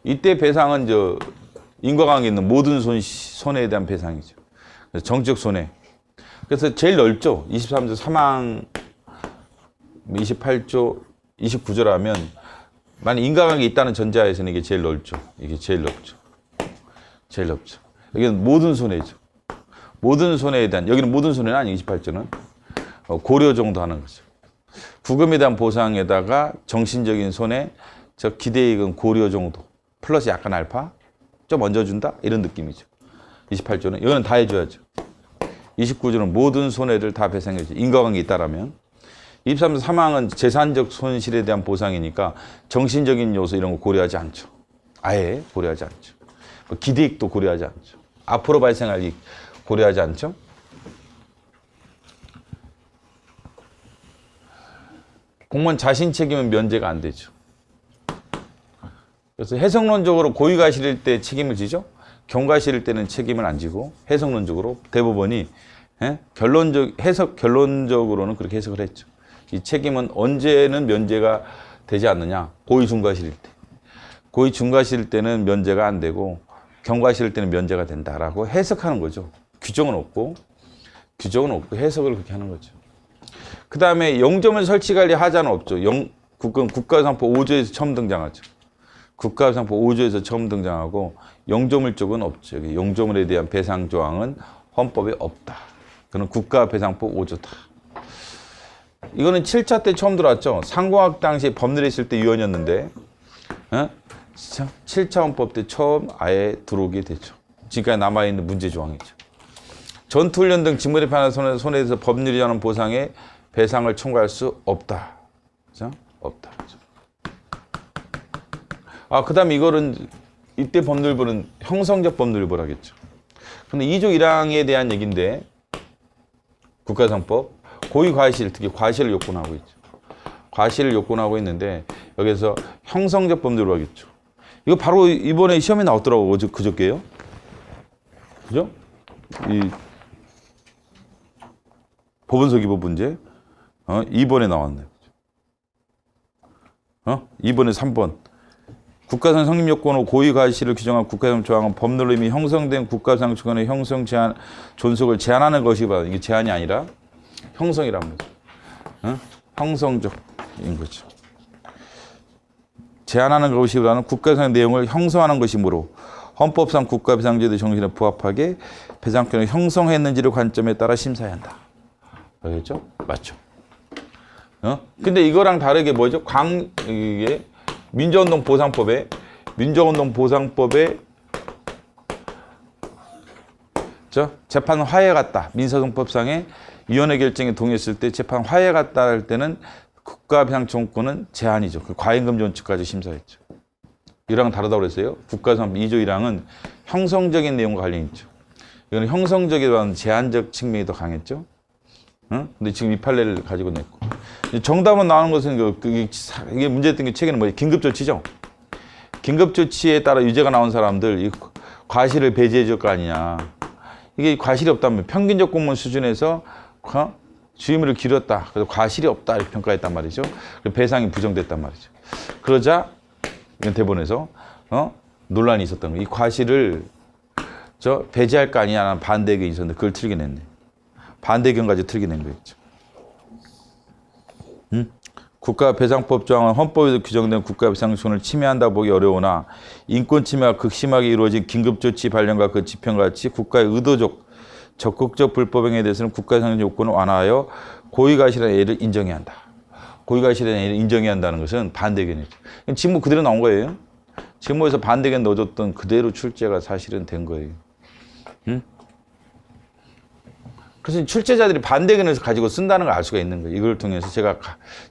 이때 배상은 인과관계 있는 모든 손해에 대한 배상이죠. 그래서 정치적 손해. 그래서 제일 넓죠. 23조 사망 28조 29조라면 만약 인과관계 있다는 전제하에서는 이게 제일 넓죠. 제일 넓죠. 여기는 모든 손해죠. 모든 손해에 대한, 여기는 모든 손해는 아니고 28조는 고려 정도 하는 거죠. 구금에 대한 보상에다가 정신적인 손해, 기대이익은 고려 정도. 플러스 약간 알파? 좀 얹어준다? 이런 느낌이죠. 28조는. 이거는 다 해줘야죠. 29조는 모든 손해를 다 배상해야죠. 인과관계 있다라면. 23조 사망은 재산적 손실에 대한 보상이니까 정신적인 요소 이런 거 고려하지 않죠. 아예 고려하지 않죠. 기대이익도 고려하지 않죠. 앞으로 발생할 이익 고려하지 않죠. 공무원 자신 책임은 면제가 안 되죠. 그래서 해석론적으로 고의가 실일 때 책임을 지죠. 경과 실일 때는 책임을 안 지고 해석론적으로 대법원이 결론적으로는 그렇게 해석을 했죠. 이 책임은 언제는 면제가 되지 않느냐. 고의 중과 실일 때. 고의 중과 실일 때는 면제가 안 되고 경과 실일 때는 면제가 된다라고 해석하는 거죠. 규정은 없고 해석을 그렇게 하는 거죠. 그 다음에 영조물 설치 관리 하자는 없죠. 국가배상법 5조에서 처음 등장하죠. 국가배상법 5조에서 처음 등장하고 영조물 쪽은 없죠. 여기 영조물에 대한 배상 조항은 헌법에 없다. 그건 국가배상법 5조다. 이거는 7차 때 처음 들어왔죠. 상공학 당시 법률에 있을 때 유언이었는데 7차원법 때 처음 아예 들어오게 되죠. 지금까지 남아있는 문제 조항이죠. 전투훈련 등 직무대표 하나 손에 대해서 법률이 정하는 보상에 배상을 청구할 수 없다. 그죠? 없다. 그 다음 이거는 이때 법률부는 형성적 법률부라겠죠. 근데 2조 1항에 대한 얘기인데 국가상법 고의 과실, 특히 과실을 요건하고 있죠. 과실을 요건하고 있는데 여기서 형성적 법률로 하겠죠. 이거 바로 이번에 시험에 나왔더라고. 그저께요. 그죠? 이 법원서 기본 문제 2번에 나왔네. 2번에 3번. 국가상 성립 요건으로 고의 과실을 규정한 국가상 조항은 법률로 이미 형성된 국가상 주권의 형성 제한 존속을 제한하는 것이 바로 이게 제한이 아니라 형성이란 거죠. 형성적인 거죠. 제한하는 것이보다는 국가상 내용을 형성하는 것이므로 헌법상 국가배상제도 정신에 부합하게 배상권을 형성했는지를 관점에 따라 심사해야 한다. 알겠죠? 맞죠? 근데 이거랑 다르게 뭐죠? 이게 민주운동 보상법에 재판 화해 갔다. 민사소송법상에 위원회 결정에 동의했을 때 재판 화해 갔다 할 때는 국가배상청구는 제한이죠. 그 과잉금 존치까지 심사했죠. 이랑 다르다고 그랬어요. 국가상 2조 1항은 형성적인 내용과 관련이 있죠. 이거는 형성적이라는 제한적 측면이 더 강했죠. 근데 지금 이 판례를 가지고 냈고. 정답은 나오는 것은 이게 문제됐던 게 책에는 뭐예요? 긴급조치죠. 긴급조치에 따라 유죄가 나온 사람들 이 과실을 배제해 줄 거 아니냐. 이게 과실이 없다면 평균적 공무원 수준에서 주의무를 기울였다. 그래서 과실이 없다 이렇게 평가했단 말이죠. 배상이 부정됐단 말이죠. 그러자 이건 대법원에서 논란이 있었던 거예요. 이 과실을 배제할 거 아니냐는 반대 의견이 있었는데 그걸 틀게 냈네. 반대 의견까지 틀게 낸 거였죠. 국가배상법 조항은 헌법에도 규정된 국가배상권을 침해한다 보기 어려우나 인권 침해가 극심하게 이루어진 긴급조치 발령과 그 집행과 같이 국가의 의도적, 적극적 불법행위에 대해서는 국가배상 요건을 완화하여 고의과실의 예를 인정해야 한다. 고의과실의 예를 인정해야 한다는 것은 반대 의견이죠. 직무 그대로 나온 거예요. 직무에서 반대 의견 넣어줬던 그대로 출제가 사실은 된 거예요. 그래서 출제자들이 반대 의견을 가지고 쓴다는 걸 알 수가 있는 거예요. 이걸 통해서 제가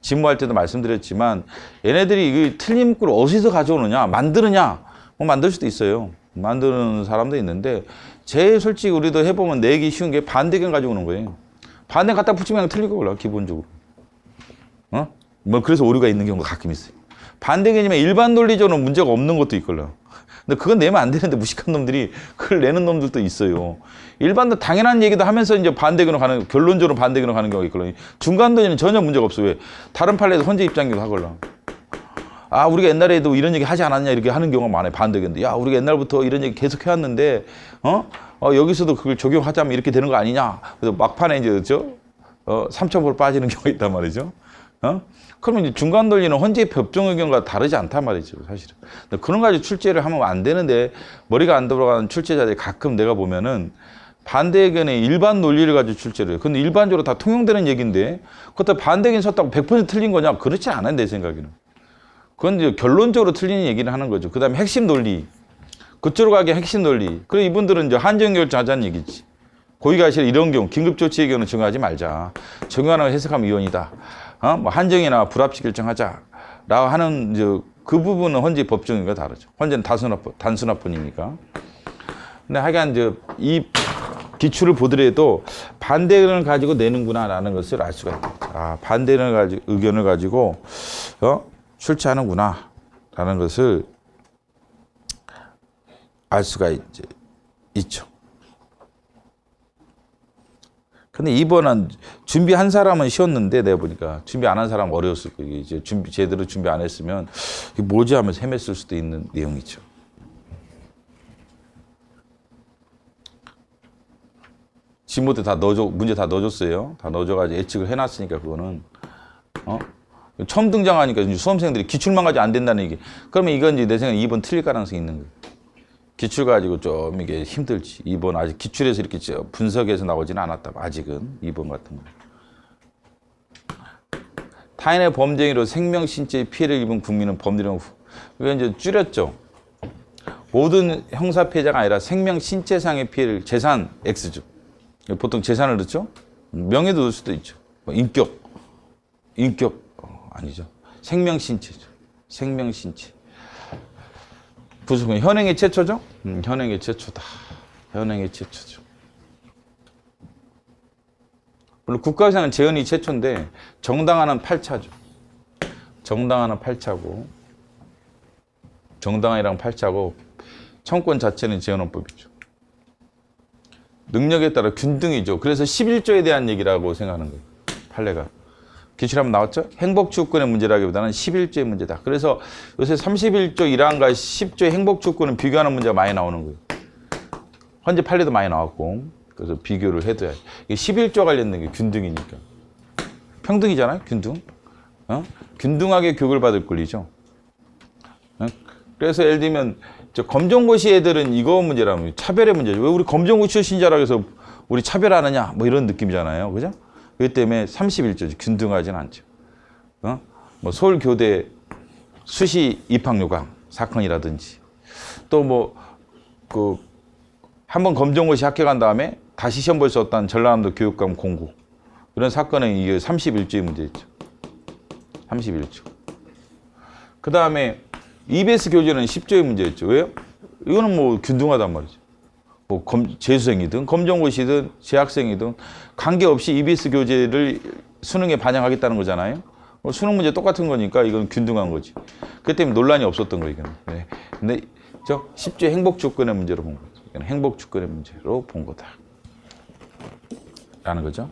직무할 때도 말씀드렸지만 얘네들이 이 틀린 문구를 어디서 가져오느냐, 만드느냐, 만들 수도 있어요. 만드는 사람도 있는데 제일 솔직히 우리도 해보면 내기 쉬운 게 반대 의견 가지고 오는 거예요. 반대 갖다 붙이면 그냥 틀릴 거고요, 기본적으로. 그래서 오류가 있는 경우가 가끔 있어요. 반대 의견이면 일반 논리적으로 문제가 없는 것도 있걸요. 근데 그건 내면 안 되는데 무식한 놈들이 그걸 내는 놈들도 있어요. 일반도 당연한 얘기도 하면서 이제 반대견으로 가는, 결론적으로 반대견으로 가는 경우가 있거든요. 중간도에는 전혀 문제가 없어. 왜? 다른 판례에서 헌재 입장기도 하걸라. 우리가 옛날에도 이런 얘기 하지 않았냐 이렇게 하는 경우가 많아요. 반대견인데. 우리가 옛날부터 이런 얘기 계속 해왔는데, 여기서도 그걸 적용하자면 이렇게 되는 거 아니냐. 그래서 막판에 이제, 3,000% 빠지는 경우가 있단 말이죠. 그러면 이제 중간 논리는 헌재 법정 의견과 다르지 않단 말이죠, 사실은. 근데 그런 가지고 출제를 하면 안 되는데 머리가 안 돌아가는 출제자들이 가끔 내가 보면은 반대 의견의 일반 논리를 가지고 출제를 해요. 근데 일반적으로 다 통용되는 얘기인데 그것도 반대 의견 썼다고 100% 틀린 거냐? 그렇지 않아요, 내 생각에는. 그건 이제 결론적으로 틀린 얘기를 하는 거죠. 그 다음에 핵심 논리. 그쪽으로 가기 핵심 논리. 그래 이분들은 이제 한정 결정하자는 얘기지. 고의과실 이런 경우 긴급조치의 경우는 적용하지 말자. 적용하는 걸 해석하면 위헌이다. 한정이나 불합치 결정하자. 라고 하는 이제 그 부분은 헌재 법정과 다르죠. 헌재는 단순합헌이니까. 근데 하여간 이제 이 기출을 보더라도 반대 의견을 가지고 내는구나라는 것을 알 수가 있다. 반대 의견을 가지고 출제하는구나라는 것을 알 수가 있죠. 근데 이번은 준비한 사람은 쉬웠는데 내가 보니까 준비 안 한 사람은 어려웠을 거예요. 이제 제대로 준비 안 했으면 이게 뭐지 하면서 헤맸을 수도 있는 내용이죠. 지모도 다 문제 다 넣어줬어요. 다 넣어줘가지고 예측을 해놨으니까 그거는 처음 등장하니까 이제 수험생들이 기출만 가지고 안 된다는 얘기. 그러면 이건 이제 내 생각에 2번 틀릴 가능성이 있는 거예요. 기출 가지고 좀 이게 힘들지. 2번 아직 기출에서 이렇게 분석해서 나오지는 않았다. 아직은 2번 같은 거. 타인의 범죄로 생명, 신체에 피해를 입은 국민은 법률형 그게 이제 줄였죠. 모든 형사 피해자가 아니라 생명 신체상의 피해를 재산 X죠. 보통 재산을 넣죠. 명예도 넣을 수도 있죠. 뭐 인격 아니죠. 생명 신체죠. 생명 신체. 부수금 현행의 최초죠. 현행의 최초다. 현행의 최초죠. 물론 국가유산은 재현이 최초인데 정당화는 8차죠. 정당화는 8차고 정당화이랑 8차고 청권 자체는 재현헌법이죠. 능력에 따라 균등이죠. 그래서 11조에 대한 얘기라고 생각하는 거예요. 판례가. 기출 한번 나왔죠? 행복추구권의 문제라기보다는 11조의 문제다. 그래서 요새 31조 1항과 10조의 행복추구권을 비교하는 문제가 많이 나오는 거예요. 현재 판례도 많이 나왔고 그래서 비교를 해둬야 돼. 이게 11조 관련된 게 균등이니까. 평등이잖아요. 균등. 균등하게 교육을 받을 권리죠. 그래서 예를 들면 저 검정고시 애들은 이거 문제라면 차별의 문제죠. 왜 우리 검정고시 출신자라고 해서 우리 차별하느냐 뭐 이런 느낌이잖아요. 그죠? 그렇기 때문에 31조죠. 균등하진 않죠. 뭐 서울교대 수시 입학요강 사건이라든지 또 뭐 그 한번 검정고시 합격한 다음에 다시 시험 볼 수 없다는 전라남도 교육감 공고 이런 사건은 이게 31조의 문제였죠. 31조. 그 다음에 EBS 교재는 10조의 문제였죠. 왜요? 이거는 뭐 균등하단 말이죠. 뭐 재수생이든 검정고시든 재학생이든 관계없이 EBS 교재를 수능에 반영하겠다는 거잖아요. 수능 문제 똑같은 거니까 이건 균등한 거지. 그렇기 때문에 논란이 없었던 거예요. 이거는. 네. 근데 저 10조 행복주권의 문제로 본 거죠. 이건 행복주권의 문제로 본 거다. 라는 거죠.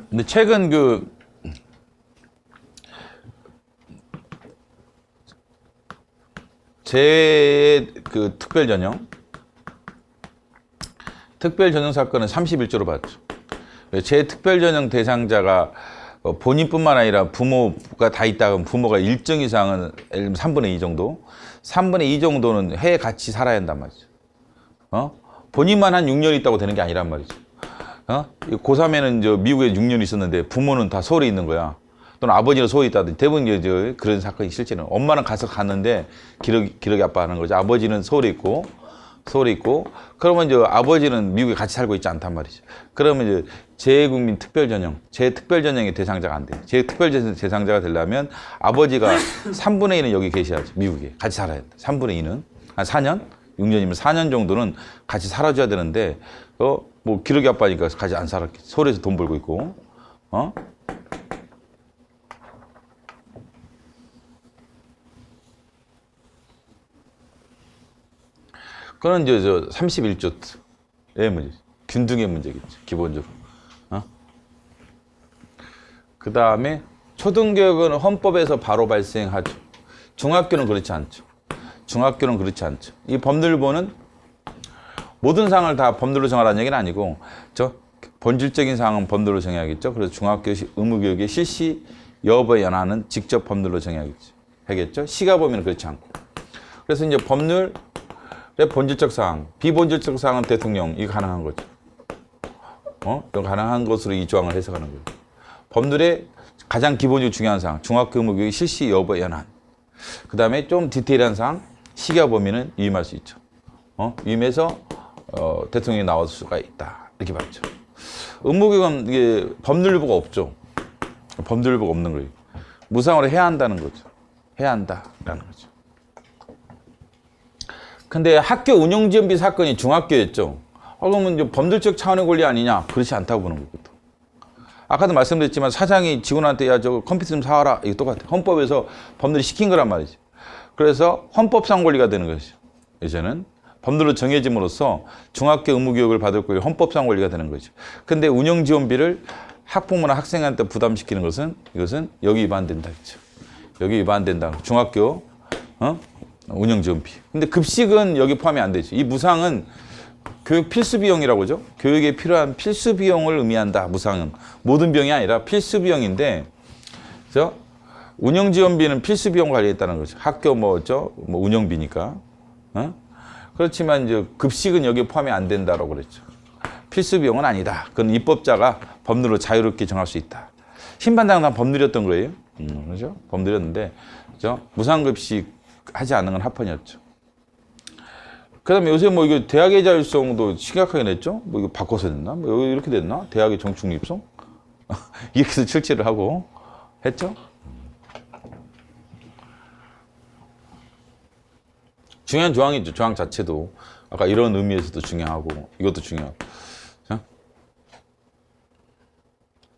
근데 최근 특별전형 사건은 31조로 봤죠. 재특별전형 대상자가 본인뿐만 아니라 부모가 다 있다면 부모가 일정 이상은 예를 들면 3분의 2 정도, 3분의 2 정도는 해외 같이 살아야 한단 말이죠. 본인만 한 6년 있다고 되는 게 아니란 말이죠. 고3에는 저 미국에 6년 있었는데 부모는 다 서울에 있는 거야. 또는 아버지는 서울에 있다든지 대부분 이제 그런 사건이 실제는 엄마는 갔는데 기러기 아빠 하는 거죠. 아버지는 서울에 있고 그러면 이제 아버지는 미국에 같이 살고 있지 않단 말이죠. 그러면 이제 재국민 재특별전형의 대상자가 안 돼요. 재특별전형 대상자가 되려면 아버지가 3분의 1은 여기 계셔야죠. 미국에 같이 살아야 돼. 3분의 2는 한 4년, 6년이면 4년 정도는 같이 살아줘야 되는데 뭐 기러기 아빠니까 같이 안 살았겠지. 서울에서 돈 벌고 있고, 그건 이제 저 31조의 문제, 균등의 문제겠죠, 기본적으로. 그 다음에 초등교육은 헌법에서 바로 발생하죠. 중학교는 그렇지 않죠. 이 법률보는 모든 사항을 다 법률로 정하라는 얘기는 아니고, 본질적인 사항은 법률로 정해야겠죠. 그래서 중학교 의무교육의 실시 여부에 연하는 직접 법률로 정해야겠죠. 시가 보면 그렇지 않고. 그래서 이제 법률의 본질적 사항, 비본질적 사항은 대통령, 이거 가능한 거죠. 이거 가능한 것으로 이 조항을 해석하는 거예요. 법률의 가장 기본적으로 중요한 사항, 중학교 의무교육의 실시 여부에 연한. 그 다음에 좀 디테일한 사항, 시가 범위는 위임할 수 있죠. 위임해서 대통령이 나올 수가 있다. 이렇게 봤죠. 의무교육은 이게 법률보가 없죠. 법률보가 없는 거예요. 무상으로 해야 한다는 거죠. 해야 한다라는 거죠. 근데 학교 운영지원비 사건이 중학교였죠. 그러면 이제 법률적 차원의 권리 아니냐? 그렇지 않다고 보는 거거든. 아까도 말씀드렸지만 사장이 직원한테 야, 저 컴퓨터 좀 사와라. 이거 똑같아. 헌법에서 법률이 시킨 거란 말이지. 그래서 헌법상 권리가 되는 것이죠. 이제는 법률로 정해짐으로써 중학교 의무교육을 받을 권리, 헌법상 권리가 되는 거죠. 근데 운영지원비를 학부모나 학생한테 부담시키는 것은 이것은 여기 위반된다 했죠. 여기 위반된다. 중학교 운영지원비. 근데 급식은 여기 포함이 안 되죠. 이 무상은 교육 필수 비용이라고 하죠. 교육에 필요한 필수 비용을 의미한다. 무상은 모든 비용이 아니라 필수 비용인데, 그래서 운영지원비는 필수 비용 관리했다는 거죠. 학교 뭐 운영비니까. 그렇지만 이제 급식은 여기에 포함이 안 된다라고 그랬죠. 필수 비용은 아니다. 그건 입법자가 법률로 자유롭게 정할 수 있다. 신반장은 다 법률이었던 거예요. 그죠? 법률이었는데, 그죠? 무상급식 하지 않는 건 합헌이었죠. 그 다음에 요새 뭐 이거 대학의 자율성도 심각하게 냈죠? 뭐 이거 바꿔서 냈나? 뭐 여기 이렇게 됐나? 대학의 정축립성? 이렇게 해서 출제를 하고 했죠? 중요한 조항이죠. 조항 자체도. 아까 이런 의미에서도 중요하고, 이것도 중요하고. 자?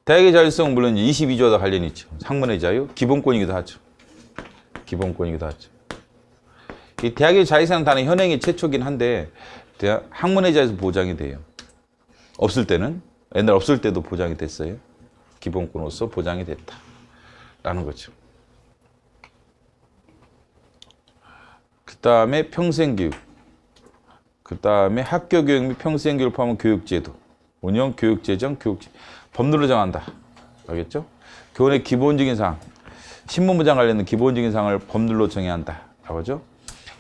대학의 자율성은 물론 22조와 관련이 있죠. 학문의 자유, 기본권이기도 하죠. 기본권이기도 하죠. 이 대학의 자율성은 단은 현행이 최초긴 한데, 학문의 자유에서 보장이 돼요. 없을 때는, 옛날 없을 때도 보장이 됐어요. 기본권으로서 보장이 됐다. 라는 거죠. 그 다음에 평생교육. 그 다음에 학교교육 및 평생교육을 포함한 교육제도. 운영, 교육재정, 교육제. 법률로 정한다. 알겠죠? 교원의 기본적인 사항. 신문부장 관련된 기본적인 사항을 법률로 정해야 한다. 라고 하죠?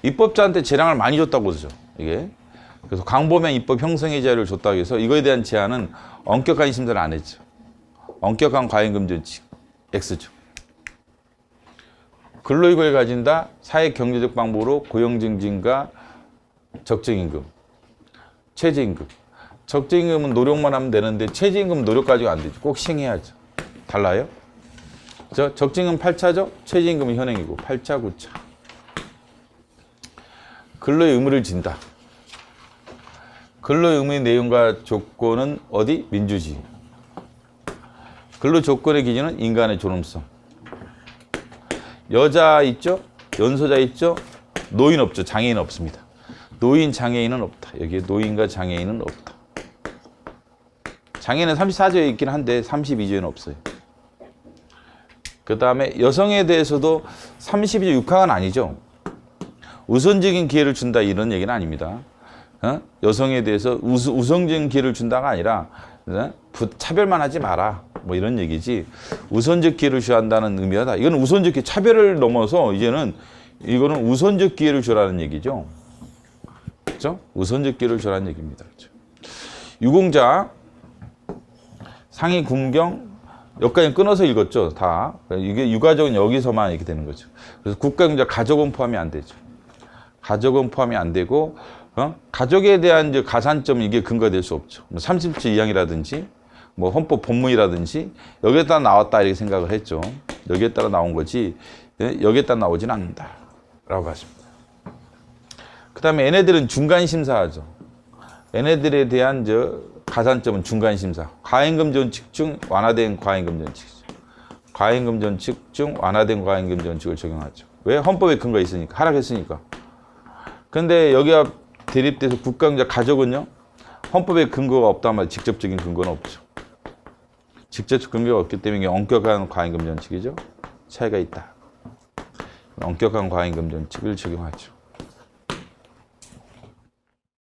입법자한테 재량을 많이 줬다고 그러죠. 이게. 그래서 광범위한 입법 형성의 자유를 줬다고 해서 이거에 대한 제한은 엄격한 심사를 안 했죠. 엄격한 과잉금전칙. X죠. 근로이익을 가진다. 사회경제적 방법으로 고용증진과 적정임금, 최저임금. 적정임금은 노력만 하면 되는데 최저임금 노력 가지고 안 되죠. 꼭 시행해야죠. 달라요? 적정임금 8차죠? 최저임금은 현행이고 8차, 9차. 근로의 의무를 진다. 근로의 의무의 내용과 조건은 어디? 민주주의. 근로 조건의 기준은 인간의 존엄성. 여자 있죠? 연소자 있죠? 노인 없죠? 장애인 없습니다. 노인, 장애인은 없다. 여기에 노인과 장애인은 없다. 장애인은 34조에 있긴 한데 32조에는 없어요. 그 다음에 여성에 대해서도 32조 6항은 아니죠. 우선적인 기회를 준다 이런 얘기는 아닙니다. 여성에 대해서 우선적인 기회를 준다가 아니라 차별만 하지 마라. 뭐 이런 얘기지. 우선적 기회를 주한다는 의미하다. 이거는 우선적 기회, 차별을 넘어서 이제는 이거는 우선적 기회를 주라는 얘기죠. 그렇죠? 우선적 기회를 주라는 얘기입니다. 그렇죠? 유공자, 상위 군경, 여기까지 끊어서 읽었죠. 다. 이게 유가족은 여기서만 이렇게 되는 거죠. 그래서 국가경제 가족은 포함이 안 되죠. 가족은 포함이 안 되고, 가족에 대한 이제 가산점은 이게 근거가 될 수 없죠. 30조 2항이라든지, 뭐 헌법 본문이라든지 여기에 따라 나왔다 이렇게 생각을 했죠. 여기에 따라 나온 거지 여기에 따라 나오진 않는다라고 하십니다. 그 다음에 얘네들은 중간심사하죠. 얘네들에 대한 가산점은 중간심사. 과잉금 전칙 중 완화된 과잉금 전칙이죠. 과잉금 전칙 중 완화된 과잉금 전칙을 적용하죠. 왜? 헌법에 근거가 있으니까. 하락했으니까. 근데 여기가 대립돼서 국가경제 가족은요. 헌법에 근거가 없단 말이에요. 직접적인 근거는 없죠. 직접적 근거가 없기 때문에 엄격한 과잉금 전칙이죠. 차이가 있다. 엄격한 과잉금 전칙을 적용하죠.